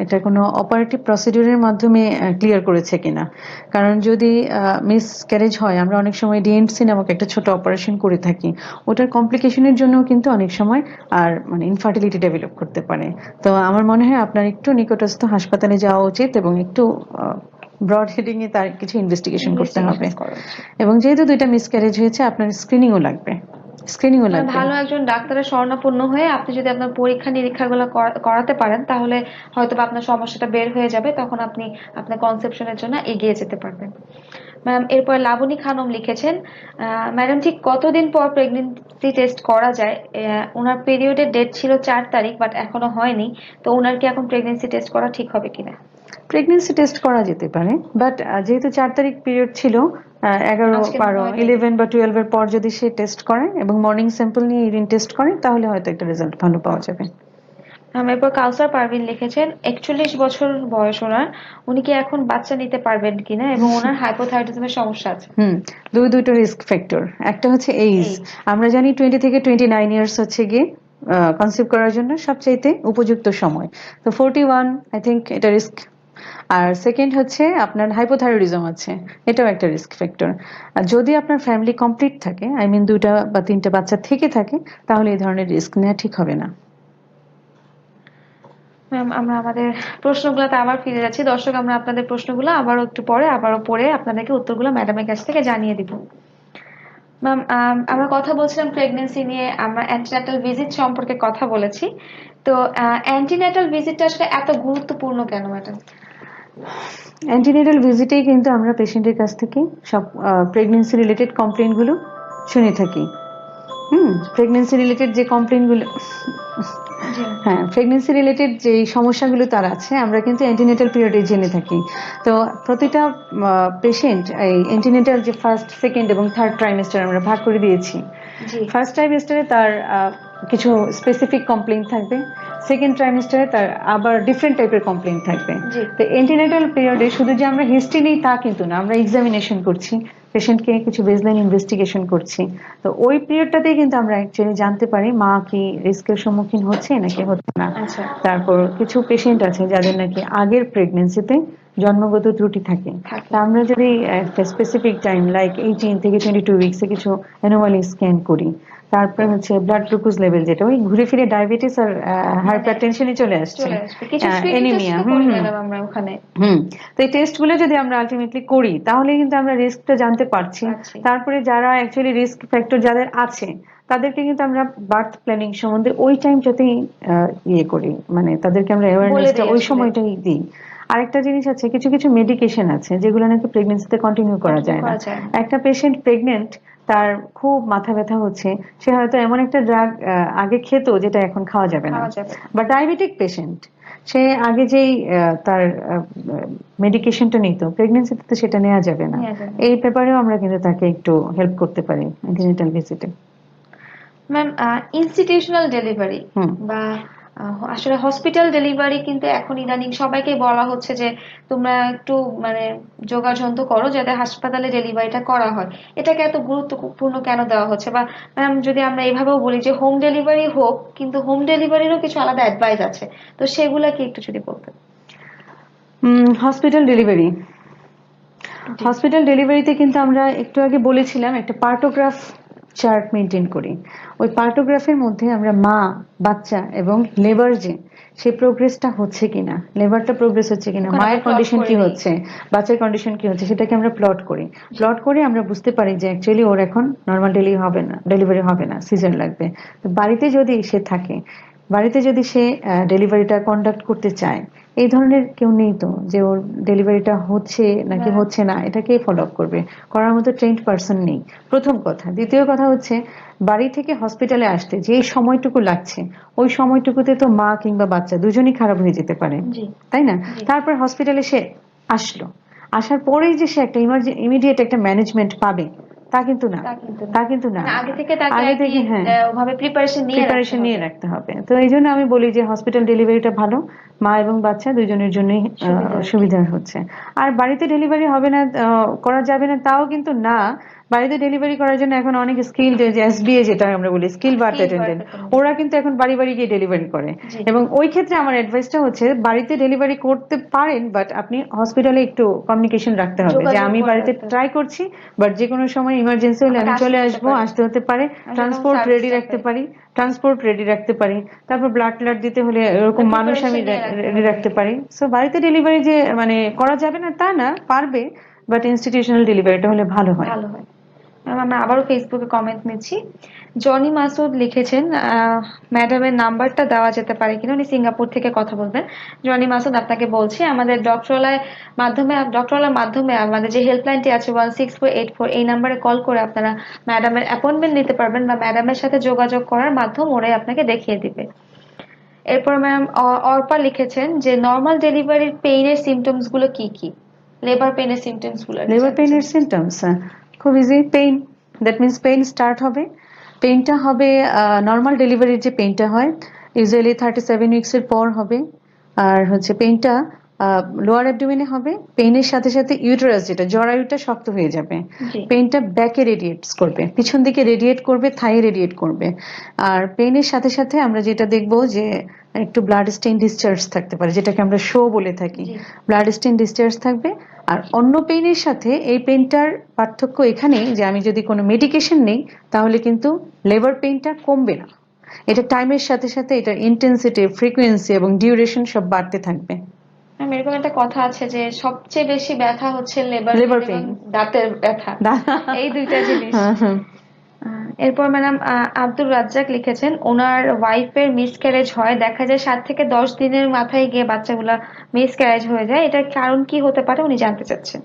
এটা কোনো অপারেটিভ প্রসিডিউরের মাধ্যমে ক্লিয়ার করেছে কিনা। কারণ যদি মিসক্যারেজ হয়, আমরা অনেক সময় ডিএনসি নামক একটা ছোট অপারেশন করে থাকি, ওটার কমপ্লিকেশনের জন্য কিন্তু অনেক সময় আর মানে ইনফার্টিলিটি ডেভেলপ করতে পারে। তো আমার মনে হয় আপনার একটু নিকটস্থ হাসপাতালে যাওয়া উচিত এবং একটু ব্রড হেডিং এ তার কিছু ইনভেস্টিগেশন করতে হবে। ইনভেস্টিগেশন করা উচিত। এবং যেহেতু দুইটা মিসক্যারেজ হয়েছে, আপনার স্ক্রিনিংও লাগবে, স্ক্রিনিংও মানে লাগবে। ভালো একজন ডাক্তারের শরণাপন্ন হয়ে আপনি যদি আপনার পরীক্ষা নিরীক্ষাগুলো করাতে পারেন, তাহলে হয়তো বা আপনার সমস্যাটা বের হয়ে যাবে, তখন আপনি আপনার কনসেপশনের জন্য এগিয়ে যেতে পারবেন। ম্যাম, এরপর লাবণী খানম লিখেছেন ম্যাডাম, ঠিক কতদিন পর প্রেগনেন্সি টেস্ট করা যায়। ওনার পিরিয়ডের ডেট ছিল 4 তারিখ, বাট এখনো হয়নি। তো ওনার কি এখন প্রেগনেন্সি টেস্ট করা ঠিক হবে কিনা। প্রেগনেন্সি টেস্ট করা যেতে পারে, বাট যেহেতু 4 তারিখ পিরিয়ড ছিল, 11, আজকে 12, 9 তারিখ। 11 বা 12 এর পর যদি সে টেস্ট করে এবং মর্নিং স্যাম্পল নিয়ে ইউরিন টেস্ট করে, তাহলে হয়তো একটা রেজাল্ট ভালো পাওয়া যাবে। এরপর কাউসার পারভিন লিখেছেন 41 বছর বয়স ওনার, উনি কি এখন বাচ্চা নিতে পারবেন কিনা এবং ওনার হাইপোথাইরয়েডিজমের সমস্যা আছে। হুম, দুটো রিস্ক ফ্যাক্টর। একটা হচ্ছে এইজ। এই আমরা জানি 20 থেকে 29 হচ্ছে গিয়ে কনসিভ করার জন্য সবচাইতে উপযুক্ত সময়। তো 41 আই থিঙ্ক এটা রিস্ক। আর সেকেন্ড হচ্ছে আপনার হাইপোথাইরয়েডিজম আছে, এটাও একটা রিস্ক ফ্যাক্টর। যদি আপনার ফ্যামিলি কমপ্লিট থাকে, আই মিন 2 বা 3টে বাচ্চা থেকে থাকে, তাহলে এই ধরনের রিস্ক নেওয়া ঠিক হবে না। ম্যাম, আমরা আমাদের প্রশ্নগুলোতে আবার ফিরে যাচ্ছি। দর্শক, আমরা আপনাদের প্রশ্নগুলো আবারও একটু পরে আবারও পড়ে আপনাদেরকে উত্তরগুলো ম্যাডামের কাছ থেকে জানিয়ে দিব। ম্যাম, আমরা কথা বলছিলাম প্রেগনেন্সি নিয়ে, আমরা অ্যান্টিনাটাল ভিজিট সম্পর্কে কথা বলেছি। তো অ্যান্টিনাটাল ভিজিটটা আসলে এত গুরুত্বপূর্ণ কেন ম্যাডাম? অ্যান্টিনেটাল ভিজিটেই কিন্তু আমরা পেশেন্টের কাছ থেকে সব প্রেগনেন্সি রিলেটেড কমপ্লেনগুলো শুনে থাকি। প্রেগনেন্সি রিলেটেড যে কমপ্লেনগুলো, জি। হ্যাঁ, প্রেগনেন্সি রিলেটেড যে সমস্যাগুলো তার আছে, আমরা কিন্তু অ্যান্টিনেটাল পিরিয়ডে জেনে থাকি। তো প্রতিটা পেশেন্ট এই অ্যান্টিনেটাল যে ফার্স্ট, সেকেন্ড এবং থার্ড ট্রাইমেস্টার আমরা ভাগ করে দিয়েছি। জি। ফার্স্ট ট্রাইমেস্টারে তার কিছু স্পেসিফিক কমপ্লেইন থাকবে, সেকেন্ড ট্রাইমেস্টারে তার আবার ডিফারেন্ট টাইপের কমপ্লেইন থাকবে। জি। তো অ্যান্টিনেটাল পিরিয়ডে শুধু যে আমরা হিস্ট্রি নিই তা কিন্তু না, আমরা এক্সামিনেশন করছি, পেশেন্টকে কিছু বেসলাইন ইনভেস্টিগেশন করছি। তো ওই পিরিয়ডটাতেই কিন্তু আমরা অ্যাকচুয়ালি জানতে পারি মা কি রিস্কের সম্মুখীন হচ্ছে নাকি হচ্ছে না। আচ্ছা। তারপর কিছু পেশেন্ট আছে যাদের নাকি আগের প্রেগনেন্সিতে জন্মগত ত্রুটি থাকে, থাকে। তা আমরা যদি একটা স্পেসিফিক টাইম লাইক 18 থেকে 22 উইকসে কিছু অ্যানোমালি স্ক্যান করি, তারপরে হচ্ছে ব্লাড গ্লুকোজ লেভেল, যেটা ওই ঘুরে ফিরে ডায়াবেটিস আর মানে হাইপারটেনশনই চলে আসছে, চলে আসবে। কিছু স্ক্রিনিং টেস্ট এনিমিয়া। তো করি ম্যাডাম আমরা ওখানে। হুম। তো এই টেস্টগুলো যদি আমরা আলটিমেটলি করি, তাহলে কিন্তু আমরা রিস্কটা জানতে পারছি। পাচ্ছি। তারপরে যারা অ্যাকচুয়ালি রিস্ক ফ্যাক্টর যাদের আছে, তাদেরকে কিন্তু আমরা বার্থ প্ল্যানিং সম্বন্ধে ওই টাইমটাতেই ইয়ে করি, মানে তাদেরকে আমরা বলে অ্যাওয়ারনেসটা দিই ওই আসলে। সময়টাই দিই। আরেকটা জিনিস আছে, কিছু কিছু মেডিকেশন আছে যেগুলো নাকি প্রেগনেন্সিতে কন্টিনিউ করা কন্টিনিউ যায় না। করা যায় না। একটা পেশেন্ট প্রেগনেন্ট, তার খুব মাথা ব্যথা হচ্ছে, সে হয়তো এমন একটা ড্রাগ আগে খেত যেটা এখন খাওয়া যাবে না। খাওয়া যাবে না। বা ডায়াবেটিক পেশেন্ট, সে আগে যেই তার মেডিকেশনটা নিত, প্রেগনেন্সিতে তো সেটা নেওয়া যাবে না। নেওয়া যাবে না। এই ব্যাপারেও আমরা কিন্তু তাকে একটু হেল্প করতে পারি অ্যান্টিনেটাল ভিজিটে। ম্যাম, ইনস্টিটিউশনাল ডেলিভারি হুম। বা আসলে হসপিটাল ডেলিভারি কিন্তু এখন ইদানিং সবাইকে বলা হচ্ছে যে তোমরা একটু মানে যোগাযন্ত্র করো যাতে হাসপাতালে ডেলিভারিটা করা হয়। এটাকে এত গুরুত্বপূর্ণ কেন দেওয়া হচ্ছে? বা ম্যাম, যদি আমরা এভাবেও বলি যে হোম ডেলিভারি হোক, কিন্তু হোম ডেলিভারিরও কিছু আলাদা অ্যাডভাইস আছে, তো সেগুলা কি একটু যদি বলতেন। হসপিটাল ডেলিভারি, জি। হসপিটাল ডেলিভারিতে কিন্তু আমরা একটু আগে বলেছিলাম একটা পার্টোগ্রাফ চার্ট মেনটেন করি। ওই পার্টোগ্রাফের মধ্যে আমরা মা, বাচ্চা এবং লেবার যে সেই প্রোগ্রেসটা হচ্ছে কিনা, লেবারটা প্রোগ্রেস হচ্ছে কিনা, ওখানে আমরা মায়ের প্লট কন্ডিশন করে কি দিই। হচ্ছে, বাচ্চার কন্ডিশন কি হচ্ছে, সেটাকে আমরা প্লট করি। প্লট করে আমরা বুঝতে পারি যে অ্যাকচুয়ালি ওর এখন নর্মাল ডেলিভারি হবে না, সিজার লাগবে। তো বাড়িতে যদি সে থাকে, বাড়িতে যদি সে ডেলিভারিটা কন্ডাক্ট করতে চায়, এই ধরনের কেউ নেই তো যে ওর ডেলিভারিটা হচ্ছে নাকি হ্যাঁ। হচ্ছে না এটাকে ফলো আপ করবে, করার মতো ট্রেন্ড পার্সন নেই, প্রথম কথা। দ্বিতীয় কথা হচ্ছে, বাড়ি থেকে হসপিটালে আসতে যে সময়টুকু লাগছে, ওই সময়টুকুতে তো মা কিংবা বাচ্চা দুজনই খারাপ হয়ে যেতে পারে, জি। তাই না? জি। তারপর হসপিটালে সে আসলো, আসার পরেই যে সে একটা ইমিডিয়েট একটা ম্যানেজমেন্ট পাবে, তা কিন্তু না। তা কিন্তু না। তা কিন্তু না। মানে আগে থেকে তাকে আগে আর কি থেকে, হ্যাঁ, ওভাবে প্রিপারেশন নিয়ে রাখতে প্রিপারেশন নিয়ে হবে। রাখতে হবে। তো এই জন্য আমি বলি যে হসপিটাল ডেলিভারিটা ভালো, মা এবং বাচ্চা দুজনের জন্যই সুবিধা আর কি। সুবিধা হচ্ছে। আর বাড়িতে ডেলিভারি হবে না, করা যাবে না তাও কিন্তু না। বাড়িতে ডেলিভারি করার জন্য এখন অনেক স্কিল, যে এসবিএ যেটা আমরা বলি স্কিল বার্থ স্কিল অ্যাটেন্ডেন্ট, বার্তা। ওরা কিন্তু এখন বাড়ি বাড়ি গিয়ে ডেলিভারি করে। জি। এবং ওই ক্ষেত্রে আমার অ্যাডভাইসটা হচ্ছে, বাড়িতে ডেলিভারি করতে পারেন, বাট আপনি হসপিটালে একটু কমিউনিকেশন রাখতে হবে যে যোগাযোগ আমি করে বাড়িতে রাখতে হবে। ট্রাই করছি, বাট যে কোনো সময় ইমার্জেন্সি হলে আমাকে আমি আসতে চলে হতে আসবো, পারে। আসতে হতে পারে। আমি যেন ট্রান্সপোর্ট রেডি সার্ভিসটা রাখতে পাই। পারি, ট্রান্সপোর্ট রেডি রাখতে পারি। তারপর ব্লাড ট্লাড দিতে হলে এরকম মানে মানুষ আমি প্রিপারেশন নিয়ে রাখতে রেডি হবে আর রাখতে কি। পারি। সো বাড়িতে ডেলিভারি যে মানে করা যাবে না তা না, পারবে, বাট ইনস্টিটিউশনাল ডেলিভারিটা হলে ভালো হয়। ভালো হয়। আমরা আবারও ফেসবুকে কমেন্ট নিচ্ছি। জনি মাসুদ লিখেছেন ম্যাডামের নাম্বারটা দেওয়া যেতে পারে কিনা, উনি সিঙ্গাপুর থেকে কথা বলবেন। জনি মাসুদ, আপনাকে বলছি আমাদের ডক্টরলার মাধ্যমে আমাদের যে হেল্পলাইনটি আছে 16484, এই নাম্বারে কল করে আপনারা ম্যাডামের অ্যাপয়েন্টমেন্ট নিতে পারবেন বা ম্যাডামের সাথে যোগাযোগ করার মাধ্যম ওরাই আপনাকে দেখিয়ে দিবে। এরপর ম্যাম অর্পা লিখেছেন যে নর্মাল ডেলিভারির পেইনের সিমটমস গুলো কি কি, লেবার পেইনের সিমটমস গুলো আর কি লেবার জানতে পেইনের চাচ্ছি। সিমটমস খুব easy. Pain, that means pain start হবে। পেইনটা হবে নর্মাল ডেলিভারির যে পেইনটা হয় ইউজুয়ালি 37 উইক্সের পর হবে। আর হচ্ছে পেইনটা লোয়ার অ্যাবডোমেনে হবে। পেইনের সাথে সাথে ইউটেরাস যেটা জরায়ুটা শক্ত হয়ে যাবে। জি। পেইনটা ব্যাকে রেডিয়েটস করবে, পিছন দিকে রেডিয়েট করবে, থাইয়ে রেডিয়েট করবে। আর পেইনের সাথে সাথে আমরা যেটা দেখবো যে একটু ব্লাড স্টেইন ডিসচার্জ থাকতে পারে, যেটাকে আমরা শো বলে থাকি। জি। ব্লাড স্টেইন ডিসচার্জ থাকবে। আর অন্য পেইনের সাথে এই পেইনটার পার্থক্য এখানেই যে আমি যদি কোনো মেডিকেশন নেই তাহলে কিন্তু লেবার পেইনটা কমবে না। এটা টাইমের সাথে সাথে এটার ইন্টেন্সিটি, ফ্রিকোয়েন্সি এবং ডিউরেশন সব বাড়তে থাকবে। ম্যাম এরকম একটা কথা আছে যে সবচেয়ে বেশি ব্যথা হচ্ছে লেবার পেইন লেবার এবং পেইন। দাঁতের ব্যথা, এই দুইটা জিনিস। হ্যাঁ, হ্যাঁ। এরপর ম্যাডাম আব্দুর রাজ্জাক লিখেছেন ওনার ওয়াইফের মিসক্যারেজ হয়, দেখা যায় 7 থেকে 10 দিনের মাথায় গিয়ে বাচ্চাগুলা মিসক্যারেজ হয়ে যায়, এটার কারণ কি হতে পারে উনি জানতে চাচ্ছেন।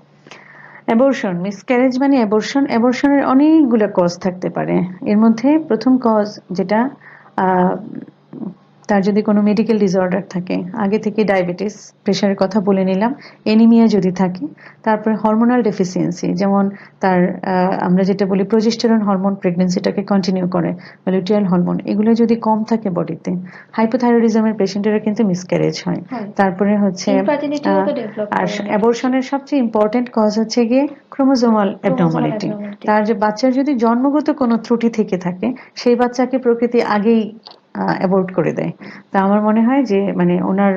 অ্যাবর্শন, মিসক্যারেজ মানে অ্যাবর্শন। অ্যাবর্শনের অনেকগুলো কজ থাকতে পারে। এর মধ্যে প্রথম কজ যেটা, আহ, তার যদি কোনো মেডিকেল ডিসঅর্ডার থাকে, আগে থেকে ডায়াবেটিস, প্রেশারের কথা বলে নিলাম, এনিমিয়া যদি থাকে, তারপরে হরমোনাল ডেফিসিয়েন্সি, যেমন তার আমরা যেটা বলি প্রজেস্টেরন হরমোন প্রেগনেন্সিটাকে কন্টিনিউ করে, বা লুটিয়াল হরমোন, এগুলো যদি কম থাকে বডিতে, হাইপোথাইরয়েডিজমের পেশেন্টেরও কিন্তু মিসক্যারেজ হয়। হয়, তারপরে হচ্ছে ইনফার্টিলিটিও তো ডেভেলপ আর করে অনেক ক্ষেত্রে। অ্যাবর্শনের সবচেয়ে ইম্পর্টেন্ট কজ হচ্ছে গিয়ে ক্রোমোজোমাল ক্রোমোসোমাল অ্যাবনর্মালিটি। অ্যাবনর্মালিটি। তার যে বাচ্চার যদি জন্মগত কোনো ত্রুটি থেকে থাকে, সেই বাচ্চাকে প্রকৃতি আগেই অ্যাবর্ট করে দেয়। তা আমার মনে হয় যে মানে ওনার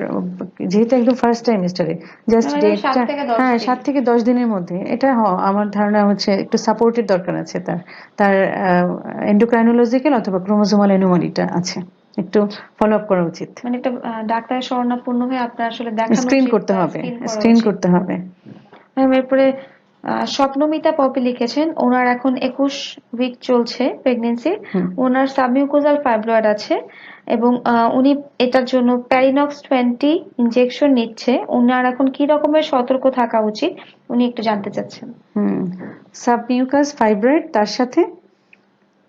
যেহেতু একদম ফার্স্ট টাইমিস্টারে জাস্ট মানে সাত ডেটটা, থেকে দশ হ্যাঁ, দিন 7 থেকে 10 দিনের মধ্যে এটা আমার ধারণা হচ্ছে একটু সাপোর্টের দরকার আছে। তার তার এন্ডোক্রাইনোলজিক্যাল অথবা ক্রোমোজোমাল অ্যানোমালিটা আছে, একটু ফলো আপ করা উচিত। মানে একটা ডাক্তারের শরণাপন্ন হয়ে আপনার আসলে দেখানো স্ক্রিন উচিত করতে বা হবে, স্ক্রিন করা স্ক্রিন উচিত। করতে হবে। ম্যাম এরপরে স্বপ্নমিতা পপি লিখেছেন ওনার এখন 21 উইক চলছে প্রেগনেন্সি, হুম। ওনার সাবমিউকোজাল ফাইব্রয়েড আছে এবং উনি এটার জন্য প্যারিনক্স 20 ইনজেকশন নিচ্ছে, ওনার এখন কি রকমের সতর্ক থাকা উচিত উনি একটু জানতে চাচ্ছেন। হুম। সাবমিউকাস ফাইব্রয়েড, তার সাথে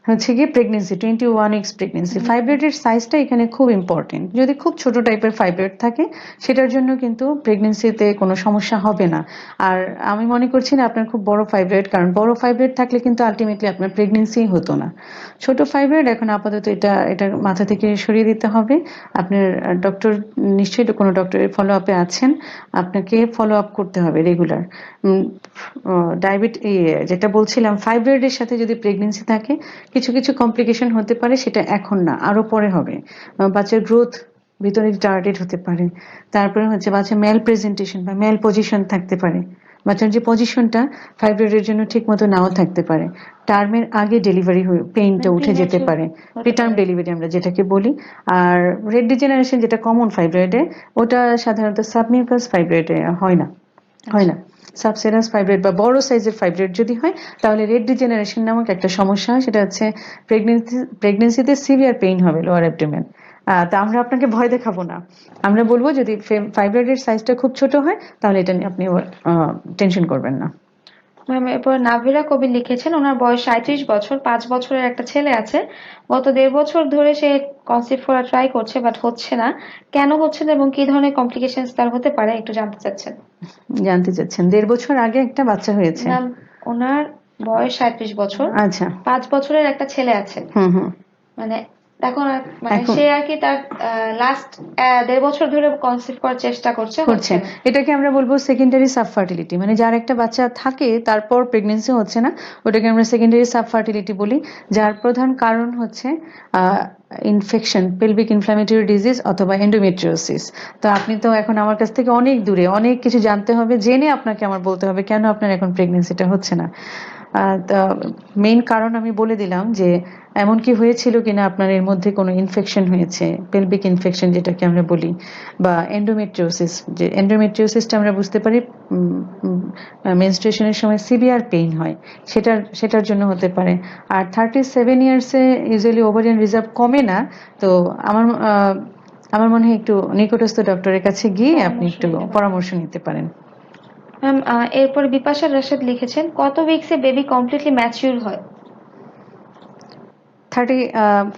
হচ্ছে গিয়ে প্রেগনেন্সি, 21 উইক্স প্রেগনেন্সি। ফাইব্রয়েডের সাইজটা এখানে খুব ইম্পর্টেন্ট। যদি খুব ছোট টাইপের ফাইব্রয়েড থাকে সেটার জন্য কিন্তু প্রেগনেন্সিতে কোনো সমস্যা হবে না। আর আমি মনে করছি না আপনার খুব বড় ফাইব্রয়েড, কারণ বড় ফাইব্রয়েড থাকলে কিন্তু আলটিমেটলি আপনার প্রেগনেন্সি হতো না। ছোট ফাইব্রয়েড এখন আপাতত এটা মাথা থেকে সরিয়ে দিতে হবে। আপনার ডক্টর, নিশ্চয়ই কোনো ডক্টরের ফলো আপে আছেন, আপনাকে ফলো আপ করতে হবে রেগুলার। যেটা বলছিলাম, ফাইব্রয়েডের সাথে যদি প্রেগনেন্সি থাকে কিছু কিছু কমপ্লিকেশন হতে পারে, সেটা এখন না, আরো পরে হবে। বাচ্চার গ্রোথ ভিতরে রিটার্ডেড হতে পারে। তারপরে হচ্ছে বাচ্চা মেল প্রেজেন্টেশন বা মেল পজিশন থাকতে পারে। বাচ্চার যে পজিশনটা ফাইব্রয়েডের জন্য ঠিক মতো নাও থাকতে পারে। টার্মের আগে ডেলিভারি হয়ে পেইনটা উঠে যেতে প্রিম্যাচুর পারে, হতে প্রিটার্ম পারে। ডেলিভারি আমরা যেটাকে বলি। আর রেড ডিজেনারেশন যেটা কমন ফাইব্রয়েডে, ওটা সাধারণত সাবমিউকাস ফাইব্রয়েডে হয় না, হয় আচ্ছা। না। সাবসেরাস ফাইব্রয়েড বা বড় সাইজের ফাইব্রয়েড যদি হয় তাহলে রেড ডিজেনারেশন নামক একটা সমস্যা হয়, সেটা হচ্ছে প্রেগনেন্সিতে সিভিয়ার পেইন হবে লোয়ার অ্যাবডোমেন। তা আমরা আপনাকে ভয় দেখাবো না, আমরা বলবো যদি ফাইব্রয়েডের সাইজটা খুব ছোট হয় তাহলে এটা নিয়ে আপনি টেনশন করবেন না। ম্যাম এরপর নাভিরা কবির লিখেছেন ওনার বয়স 37 বছর, 5 বছরের একটা ছেলে আছে, গত 1.5 বছর ধরে সে কনসিভ করা ট্রাই করছে বাট হচ্ছে না, কেন হচ্ছে না এবং কি ধরনের কমপ্লিকেশন তার হতে পারে একটু জানতে চাচ্ছেন। জানতে চাচ্ছেন 1.5 বছর আগে একটা বাচ্চা হয়েছে? ম্যাম ওনার বয়স 37 বছর, আচ্ছা। 5 বছরের একটা ছেলে আছে, হুম, হুম। মানে এখন মানে এখন সে আর কি তার লাস্ট 1.5 বছর ধরে কনসিভ করার চেষ্টা করছে, হচ্ছে করছে, না। এটাকে আমরা বলবো সেকেন্ডারি সাবফার্টিলিটি। মানে যার একটা বাচ্চা থাকে তারপর প্রেগনেন্সি হচ্ছে না, ওটাকে আমরা সেকেন্ডারি সাবফার্টিলিটি বলি। যার প্রধান কারণ হচ্ছে ইনফেকশন, পেলভিক ইনফ্ল্যামেটরি ডিজিজ অথবা এন্ডোমেট্রিওসিস। তো আপনি তো এখন আমার কাছ থেকে অনেক দূরে, অনেক কিছু জানতে হবে, জেনে আপনাকে আমার বলতে হবে কেন আপনার এখন প্রেগনেন্সিটা হচ্ছে না। মেইন কারণ আমি বলে দিলাম যে এমন কি হয়েছিল কিনা আপনার এর মধ্যে কোনো ইনফেকশন হয়েছে, পেলভিক ইনফেকশন যেটাকে আমরা বলি, বা এন্ডোমেট্রিওসিস। যে এন্ডোমেট্রিওসিসটা আমরা বুঝতে পারি মেনস্ট্রুয়েশনের সময় সিভিয়ার পেইন হয়, সেটার জন্য হতে পারে। আর 37 ইয়ার্সে ইউজুয়ালি ওভারিয়ান রিজার্ভ কমে না। তো আমার মনে হয় একটু নিকটস্থ ডক্টরের কাছে গিয়ে আপনি পরামর্শ একটু নিতে পারেন। পরামর্শ নিতে পারেন। ম্যাম এরপর বিপাশা রাশেদ লিখেছেন কত উইকসে বেবি কমপ্লিটলি ম্যাচিউর হয়। 30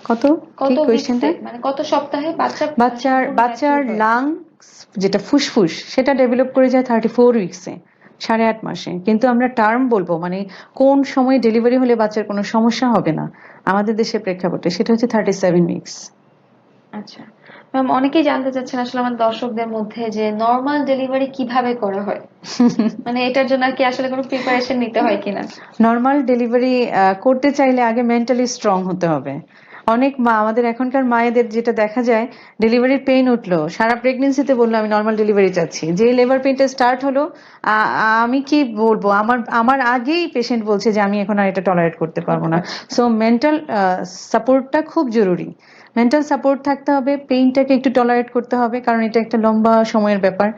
কত কত কি কোয়েশ্চেনটা? উইকসে, মানে কত সপ্তাহে বাচ্চা বাচ্চার সম্পূর্ণ বাচ্চার ম্যাচিউর হয়? লাংস যেটা ফুসফুস সেটা ডেভেলপ করে যায় 34 উইক্সে, 8.5 মাসে। কিন্তু আমরা টার্ম বলবো মানে কোন সময় ডেলিভারি হলে বাচ্চার কোনো সমস্যা হবে না আমাদের দেশের প্রেক্ষাপটে, সেটা হচ্ছে 37 উইক্স। আচ্ছা ম্যাম, অনেকেই জানতে চাচ্ছেন আসলে আমার দর্শকদের মধ্যে যে নর্মাল ডেলিভারি কিভাবে করা হয়, মানে এটার জন্য কি আসলে কোনো প্রিপারেশন নিতে হয় কিনা? নর্মাল ডেলিভারি করতে চাইলে আগে মেন্টালি স্ট্রং হতে হবে। অনেক মা, আমাদের এখনকার মায়েদের যেটা দেখা যায়, ডেলিভারির পেইন উঠলো, সারা প্রেগনেন্সিতে বললো আমি নর্মাল ডেলিভারি চাচ্ছি, যে লেবার পেইনটা স্টার্ট হলো আমি কি বলবো, আমার আমার আগেই পেশেন্ট বলছে যে আমি এখন আর এটা টলারেট করতে পারবো না। সো মেন্টাল সাপোর্টটা খুব জরুরি। মেন্টাল সাপোর্ট থাকতে হবে, পেইনটাকে একটু টলারেট করতে হবে, কারণ এটা একটা লম্বা সময়ের ব্যাপার।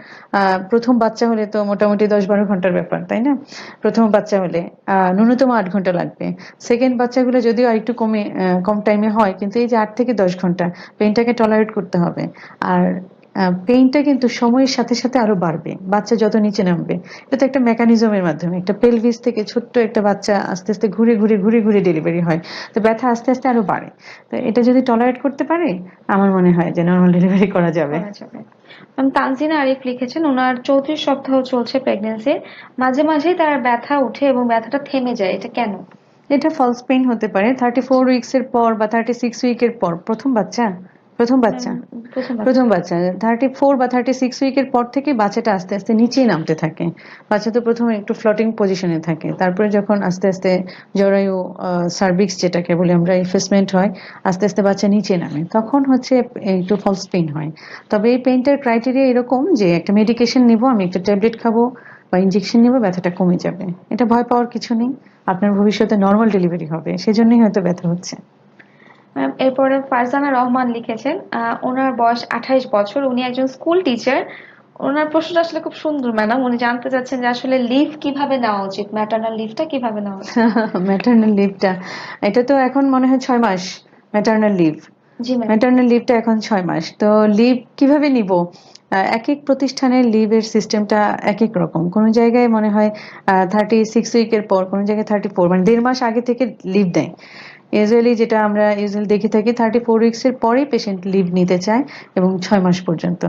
প্রথম বাচ্চা হলে তো মোটামুটি 10-12 ঘন্টার ব্যাপার, তাই না? প্রথম বাচ্চা হলে ন্যূনতম 8 ঘন্টা লাগবে। সেকেন্ড বাচ্চাগুলো যদিও আরেকটু কম টাইমে হয়, কিন্তু এই যে 8 থেকে 10 ঘন্টা পেইনটাকে টলারেট করতে হবে। আর পেইনটা কিন্তু সময়ের সাথে সাথে আরো বাড়বে বাচ্চা যত নিচে নামবে। এটা তো একটা মেকানিজমের মাধ্যমে, একটা পেলভিস থেকে ছোট্ট একটা বাচ্চা আস্তে আস্তে ঘুরে ঘুরে ঘুরে ঘুরে ডেলিভারি হয়। তো ব্যথা আস্তে আস্তে আরো বাড়ে। তো এটা যদি টলারেট করতে পারে, আমার মনে হয় যে নর্মাল ডেলিভারি করা যাবে। করা যাবে। ম্যাম, তানজিনা আরিফ লিখেছেন ওনার 34 সপ্তাহ চলছে প্রেগনেন্সির, মাঝে মাঝেই তার ব্যথা উঠে এবং ব্যথাটা থেমে যায়, এটা কেন? এটা ফলস পেইন হতে পারে 34 উইক্সের পর বা 36 উইকের পর। প্রথম বাচ্চা, প্রথম ম্যাম, বাচ্চা প্রথম বাচ্চা। প্রথম বাচ্চা 34 বা 36 উইকের পর থেকে বাচ্চাটা আস্তে আস্তে নিচেই নামতে থাকে। বাচ্চা তো প্রথমে একটু ফ্লোটিং পজিশনে থাকে, তারপরে যখন আস্তে আস্তে জরায়ু সার্ভিক্স যেটাকে বলে আমরা ইনভেস্টমেন্ট হয়, আস্তে আস্তে বাচ্চা নিচে নামে, তখন হচ্ছে একটু ফলস পেইন হয়। তবে এই পেইনটার ক্রাইটেরিয়া এরকম যে একটা মেডিকেশন নিব, আমি একটা ট্যাবলেট খাবো বা ইনজেকশন নিব, ব্যথাটা কমে যাবে। এটা ভয় পাওয়ার কিছু নেই, আপনার ভবিষ্যতে নর্মাল ডেলিভারি হবে, সেজন্যই হয়তো ব্যথা হচ্ছে। ম্যাম, এরপরে ফারজানা রহমান লিখেছেন ওনার বয়স 28 বছর, উনি একজন স্কুল টিচার। ওনার প্রশ্নটা আসলে খুব সুন্দর ম্যাডাম, উনি জানতে চাচ্ছেন যে আসলে লিভ কিভাবে নেওয়া উচিত, ম্যাটারনাল লিভটা কিভাবে নেওয়া উচিত? ম্যাটারনাল লিভটা, এটা তো এখন মনে হয় 6 মাস ম্যাটারনাল লিভ। জি ম্যাম। ম্যাটারনাল লিভটা এখন 6 মাস। তো লিভ কিভাবে নিব? এক এক প্রতিষ্ঠানের লিভের সিস্টেমটা এক এক রকম। কোনো জায়গায় মনে হয় 36 উইকের পর, কোনো জায়গায় 34, মানে 1.5 মাস আগে থেকে লিভ দেয়। ইউজুয়ালি যেটা আমরা ইউজুয়ালি দেখে থাকি, 34 উইক্সের পরেই পেশেন্ট লিভ নিতে চায়, এবং 6 মাস পর্যন্ত।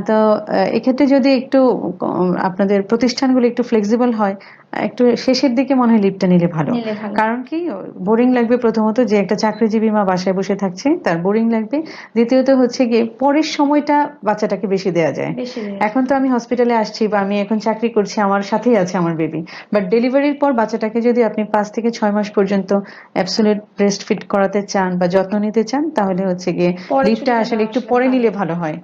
তো এক্ষেত্রে যদি একটু আপনাদের প্রতিষ্ঠানগুলো একটু ফ্লেক্সিবল হয়, একটু শেষের দিকে মনে হয় লিভটা নিলে ভালো। নিলে ভালো। কারণ কি, বোরিং লাগবে প্রথমত, যে একটা চাকরিজীবী মা বাসায় বসে থাকছে তার বোরিং লাগবে। দ্বিতীয়ত হচ্ছে গিয়ে পরের সময়টা বাচ্চাটাকে বেশি দেয়া যায়। বেশি দিয়েছে। এখন তো আমি হসপিটালে আসছি বা আমি এখন চাকরি করছি, আমার সাথেই আছে আমার বেবি। বাট ডেলিভারির পর বাচ্চাটাকে যদি আপনি 5 থেকে 6 মাস পর্যন্ত অ্যাবসোলিউট ব্রেস্ট ফিড করাতে চান বা যত্ন নিতে চান, তাহলে হচ্ছে গিয়ে পরে লিভটা ছুটিটা আসলে নেওয়া একটু আসলে পরে ভালো। নিলে ভালো হয়।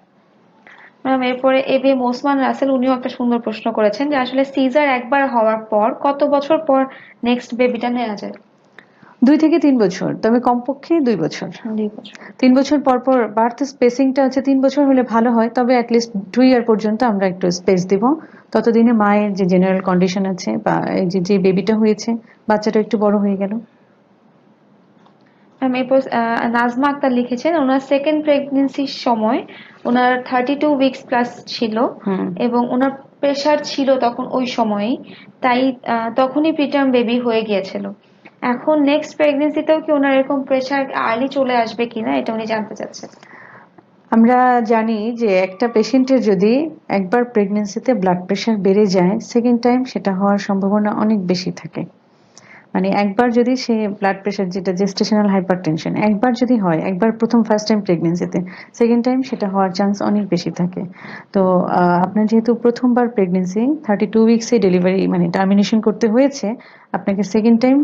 ম্যাম, এরপরে A B M Osman Rasel উনিও একটা সুন্দর প্রশ্ন করেছেন যে আসলে সিজার একবার হওয়ার পর কত বছর পর নেক্সট বেবিটা নেওয়া যায়? 2 থেকে 3 বছর, তবে কমপক্ষে 2 বছর। 2 বছর। 3 বছর পর পর বার্থ স্পেসিংটা হচ্ছে 3 বছর হলে ভালো হয়, তবে অ্যাটলিস্ট 2 ইয়ার পর্যন্ত আমরা একটু স্পেস দিব। ততদিনে মায়ের যে জেনারেল কন্ডিশন আছে বা এই যে যে বেবিটা হয়েছে, বাচ্চাটা একটু বড় হয়ে গেল। ম্যাম, এরপর নাজমা আক্তার লিখেছেন ওনার সেকেন্ড প্রেগনেন্সির সময় ওনার 32 উইকস প্লাস ছিল হুম। এবং ওনার প্রেশার ছিল তখন ওই সময়ই, তাই তখনই প্রিটার্ম বেবি হয়ে গিয়েছিল। এখন নেক্সট প্রেগনেন্সিতেও কি ওনার এরকম প্রেশার আর্লি চলে আসবে কিনা, এটা উনি জানতে চাচ্ছেন। আমরা জানি যে একটা পেশেন্টের যদি একবার প্রেগনেন্সিতে ব্লাড প্রেশার বেড়ে যায়, সেকেন্ড টাইম সেটা হওয়ার সম্ভাবনা অনেক বেশি থাকে। মানে একবার যদি সে ব্লাড প্রেশার, যেটা জেস্টেশনাল হাইপারটেনশন, একবার যদি হয়, একবার প্রথম ফার্স্ট টাইম প্রেগনেন্সিতে, সেকেন্ড টাইম সেটা হওয়ার চান্স অনেক বেশি থাকে। তো আপনার যেহেতু প্রথমবার প্রেগনেন্সি, 32 উইক্সে ডেলিভারি মানে টার্মিনেশন করতে হয়েছে, আপনাকে সেকেন্ড টাইম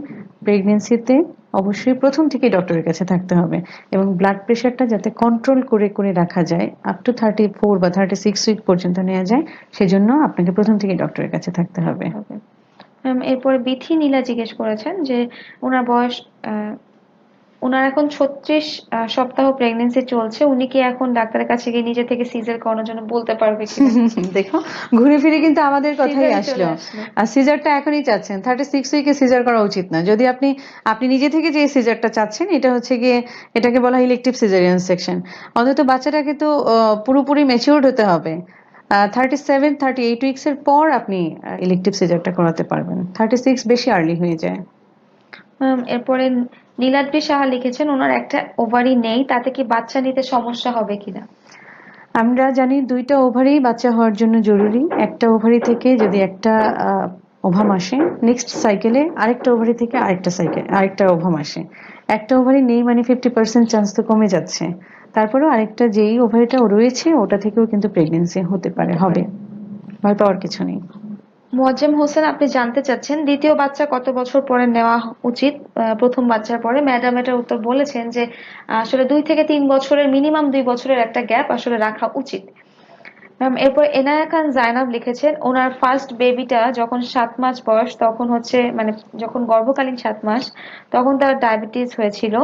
প্রেগনেন্সিতে অবশ্যই প্রথম থেকেই ডক্টরের কাছে থাকতে হবে, এবং ব্লাড প্রেশারটা যাতে কন্ট্রোল করে করে রাখা যায়, আপ টু 34 বা 36 উইক পর্যন্ত নেওয়া যায়, সেজন্য আপনাকে প্রথম থেকেই ডক্টরের কাছে থাকতে হবে। থাকতে হবে। ম্যাম, এরপরে বিথি নীলা জিজ্ঞেস করেছেন যে ওনার বয়স ওনার এখন 36 সপ্তাহ প্রেগনেন্সি চলছে, উনি কি এখন ডাক্তারের কাছে গিয়ে নিজে থেকে সিজার করানোর জন্য বলতে পারবে কিনা? দেখো, ঘুরে ফিরে কিন্তু আমাদের কথাই সিজারই আসলো। চলে আসলো। আর সিজারটা এখনই চাচ্ছেন, 36 উইকে সিজার করা উচিত না। যদি আপনি আপনি নিজে থেকে যে সিজারটা চাচ্ছেন, এটা হচ্ছে গিয়ে, এটাকে বলা হয় ইলেকটিভ সিজারিয়ান সেকশন। অন্তত বাচ্চাটাকে তো পুরোপুরি ম্যাচিউরড হতে হবে। 37-38 উইক্সের পর আপনি ইলেকটিভ সিজারটা করাতে পারবেন, 36 বেশি আর্লি হয়ে যায়। এরপরে নীলাদ্রি সাহা লিখেছেন ওনার একটা ওভারি নেই, তাতে কি বাচ্চা নিতে সমস্যা হবে কিনা? আমরা জানি দুইটা ওভারি বাচ্চা হওয়ার জন্য জরুরি। একটা ওভারি থেকে যদি একটা ওভাম আসে, নেক্সট সাইকেলে আরেকটা ওভারি থেকে আরেকটা ওভাম আসে। একটা ওভারি নেই মানে 50% চান্স তো কমে যাচ্ছে। তারপরেও আরেকটা যেই ওভারিটা রয়েছে ওটা থেকেও কিন্তু প্রেগনেন্সি হতে পারে, হবে, ভয় পাওয়ার কিছু নেই। মোয়াজ্জেম হোসেন আপনি জানতে চাচ্ছেন দ্বিতীয় বাচ্চা কত বছর পরে নেওয়া উচিত? প্রথম বাচ্চার পরে ম্যাডাম এটার উত্তর বলেছেন যে আসলে 2 থেকে 3 বছরের, মিনিমাম 2 বছরের একটা গ্যাপ আসলে রাখা উচিত। ম্যাম এরপর এনায়া খান জায়নাব লিখেছেন ওনার ফার্স্ট বেবিটা যখন 7 মাস বয়স, তখন হচ্ছে মানে যখন গর্ভকালীন 7 মাস, তখন তার ডায়াবেটিস হয়েছিল।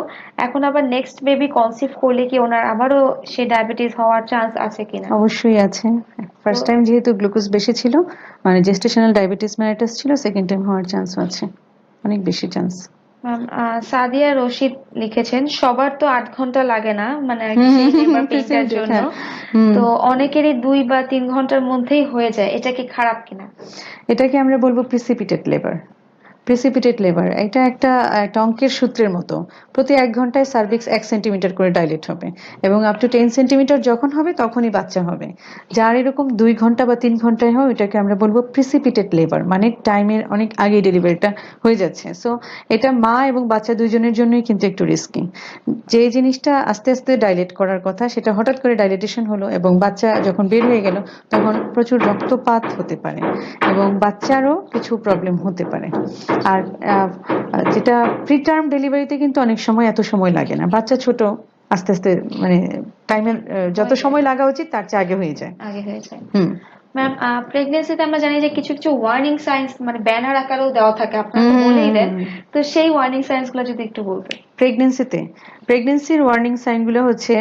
এখন আবার নেক্সট বেবি কনসিভ করলে কি ওনার আবারও সে ডায়াবেটিস হওয়ার চান্স আছে কিনা? অবশ্যই আছে। তো ফার্স্ট টাইম যেহেতু গ্লুকোজ বেশি ছিল, মানে জেস্টেশনাল ডায়াবেটিস মেলাইটাস ছিল, সেকেন্ড টাইম হওয়ার চান্স আছে, অনেক বেশি চান্স। ম্যাম সাদিয়া রশিদ লিখেছেন সবার তো 8 ঘন্টা লাগে না, মানে আর কি হুম সেই হুম লেবার হুম পেইনটার জন্য। হ্যাঁ। হুম। তো অনেকেরই 2 বা 3 ঘন্টার মধ্যেই হয়ে যায়, এটা কি খারাপ কিনা? এটাকে আমরা বলবো প্রিসিপিটেড লেবার। প্রিসিপিটেড লেবার এটা একটা অঙ্কের সূত্রের মতো। প্রতি 1 ঘন্টায় সার্ভিক্স 1 সেন্টিমিটার করে ডাইলেট হবে, এবং আপ টু 10 সেন্টিমিটার যখন হবে তখনই বাচ্চা হবে। যার এরকম 2 ঘন্টা বা 3 ঘন্টায় হয় ওইটাকে আমরা বলবো প্রিসিপিটেড লেবার, মানে টাইমের অনেক আগে ডেলিভারিটা হয়ে যাচ্ছে। সো এটা মা এবং বাচ্চা দুইজনের জন্যই কিন্তু একটু রিস্কি। যে জিনিসটা আস্তে আস্তে ডাইলেট করার কথা সেটা হঠাৎ করে ডাইলেটেশন হলো, এবং বাচ্চা যখন বের হয়ে গেল তখন প্রচুর রক্তপাত হতে পারে, এবং বাচ্চারও কিছু প্রবলেম হতে পারে। আর যেটা প্রিটার্ম ডেলিভারিতে কিন্তু অনেক সময় এত সময় লাগে না, বাচ্চা ছোট, আস্তে আস্তে মানে টাইমের যত হয়ে যায়, সময় লাগা উচিত তার চেয়ে আগে হয়ে যায়। আগে হয়ে যায়। হুম ম্যাম প্রেগনেন্সিতে আমরা জানি যে কিছু কিছু ওয়ার্নিং সাইন্স মানে ব্যানার আকারেও দেওয়া থাকে, আপনারা হুম তো হুম বলেই হুম দেন। হুম। তো সেই ওয়ার্নিং সাইন্স গুলো যদি একটু বলতেন। প্রেগনেন্সিতে প্রেগনেন্সির ওয়ার্নিং সাইনগুলো হচ্ছে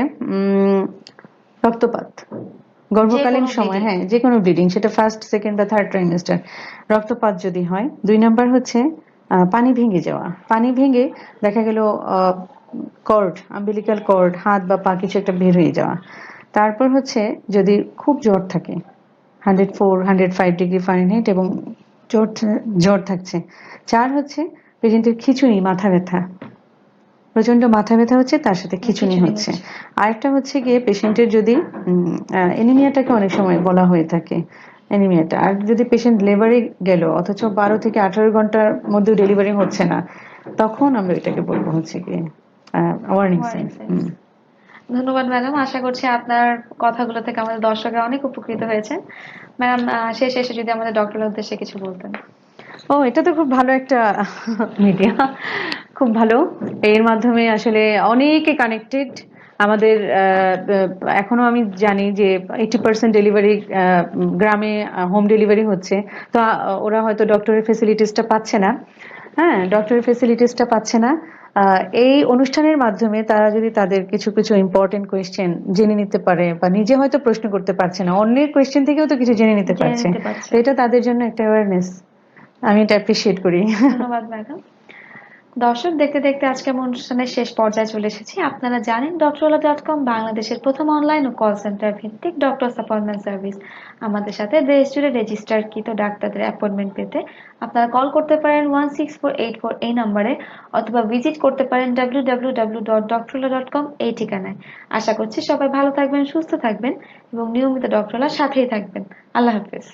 রক্তপাত, যে গর্ভকালীন কোনো সময়, ব্লিডিং। হ্যাঁ, যে কোনো ব্লিডিং, সেটা ফার্স্ট সেকেন্ড বা থার্ড ট্রাইমেস্টার, রক্তপাত যদি হয়। 2 নাম্বার হচ্ছে পানি ভেঙে যাওয়া, পানি ভেঙে দেখা গেল কর্ড, আম্বিলিক্যাল কর্ড, হাত বা পা কিছু একটা বের হয়ে যাওয়া। তারপর হচ্ছে যদি খুব জ্বর থাকে, 104-105 ডিগ্রি ফারেনহাইট, এবং জ্বর জ্বর থাকছে। 4 হচ্ছে পেশেন্টের খিঁচুনি, মাথা ব্যথা, প্রচন্ড মাথা ব্যথা হচ্ছে, তার সাথে খিঁচুনি খিচুড়ি হচ্ছে। হচ্ছে। আরেকটা হচ্ছে গিয়ে পেশেন্টের যদি এনিমিয়াটাকে অনেক সময় বলা হয়ে থাকে, এনিমিয়াটা। আর যদি পেশেন্ট লেবারে গেল অথচ 12 থেকে 18 ঘন্টার মধ্যে ডেলিভারি হচ্ছে না, তখন আমরা এটাকে বলবো হচ্ছে গিয়ে ওয়ার্নিং ওয়ার্নিং সাইন। সাইন্স। ধন্যবাদ ম্যাডাম, আশা করছি আপনার কথাগুলো থেকে আমাদের দর্শকরা অনেক উপকৃত হয়েছেন। ম্যাম শেষে এসে যদি আমাদের ডক্টরের উদ্দেশ্যে কিছু বলতেন। ও, এটা তো খুব ভালো একটা মিডিয়া, খুব ভালো। এর মাধ্যমে আসলে অনেকে কানেক্টেড। আমাদের এখনো আমি জানি যে 80% ডেলিভারি গ্রামে হোম ডেলিভারি হচ্ছে। তো ওরা হয়তো ডক্টরের ফেসিলিটিসটা পাচ্ছে না। হ্যাঁ, ডক্টরের ফেসিলিটিসটা পাচ্ছে না। এই অনুষ্ঠানের মাধ্যমে তারা যদি তাদের কিছু কিছু ইম্পর্টেন্ট কোয়েশ্চেন জেনে নিতে পারে, বা নিজে হয়তো প্রশ্ন করতে পারছে না, অন্যের কোয়েশ্চেন থেকেও তো কিছু জেনে নিতে জেনে পারছে। নিতে তো পারছে। এটা তাদের জন্য একটা অ্যাওয়ারনেস, আমি এটা অ্যাপ্রিসিয়েট করি। ধন্যবাদ ম্যাডাম। দর্শক দেখতে দেখতে আজকে আমার অনুষ্ঠানের শেষ পর্যায়ে চলে এসেছি। আপনারা জানেন ডক্টরওয়ালা.কম বাংলাদেশের প্রথম অনলাইন ও কল সেন্টার ভিত্তিক ডক্টরস অ্যাপয়েন্টমেন্ট সার্ভিস। আমাদের সাথে দেশ জুড়ে রেজিস্টারকৃত ডাক্তারদের অ্যাপয়েন্টমেন্ট পেতে আপনারা কল করতে পারেন 16484 এই নম্বরে, অথবা ভিজিট করতে পারেন www.doctorala.com এই ঠিকানায়। আশা করছি সবাই ভালো থাকবেন, সুস্থ থাকবেন এবং নিয়মিত ডক্টরওয়ালার সাথেই থাকবেন। আল্লাহ হাফেজ।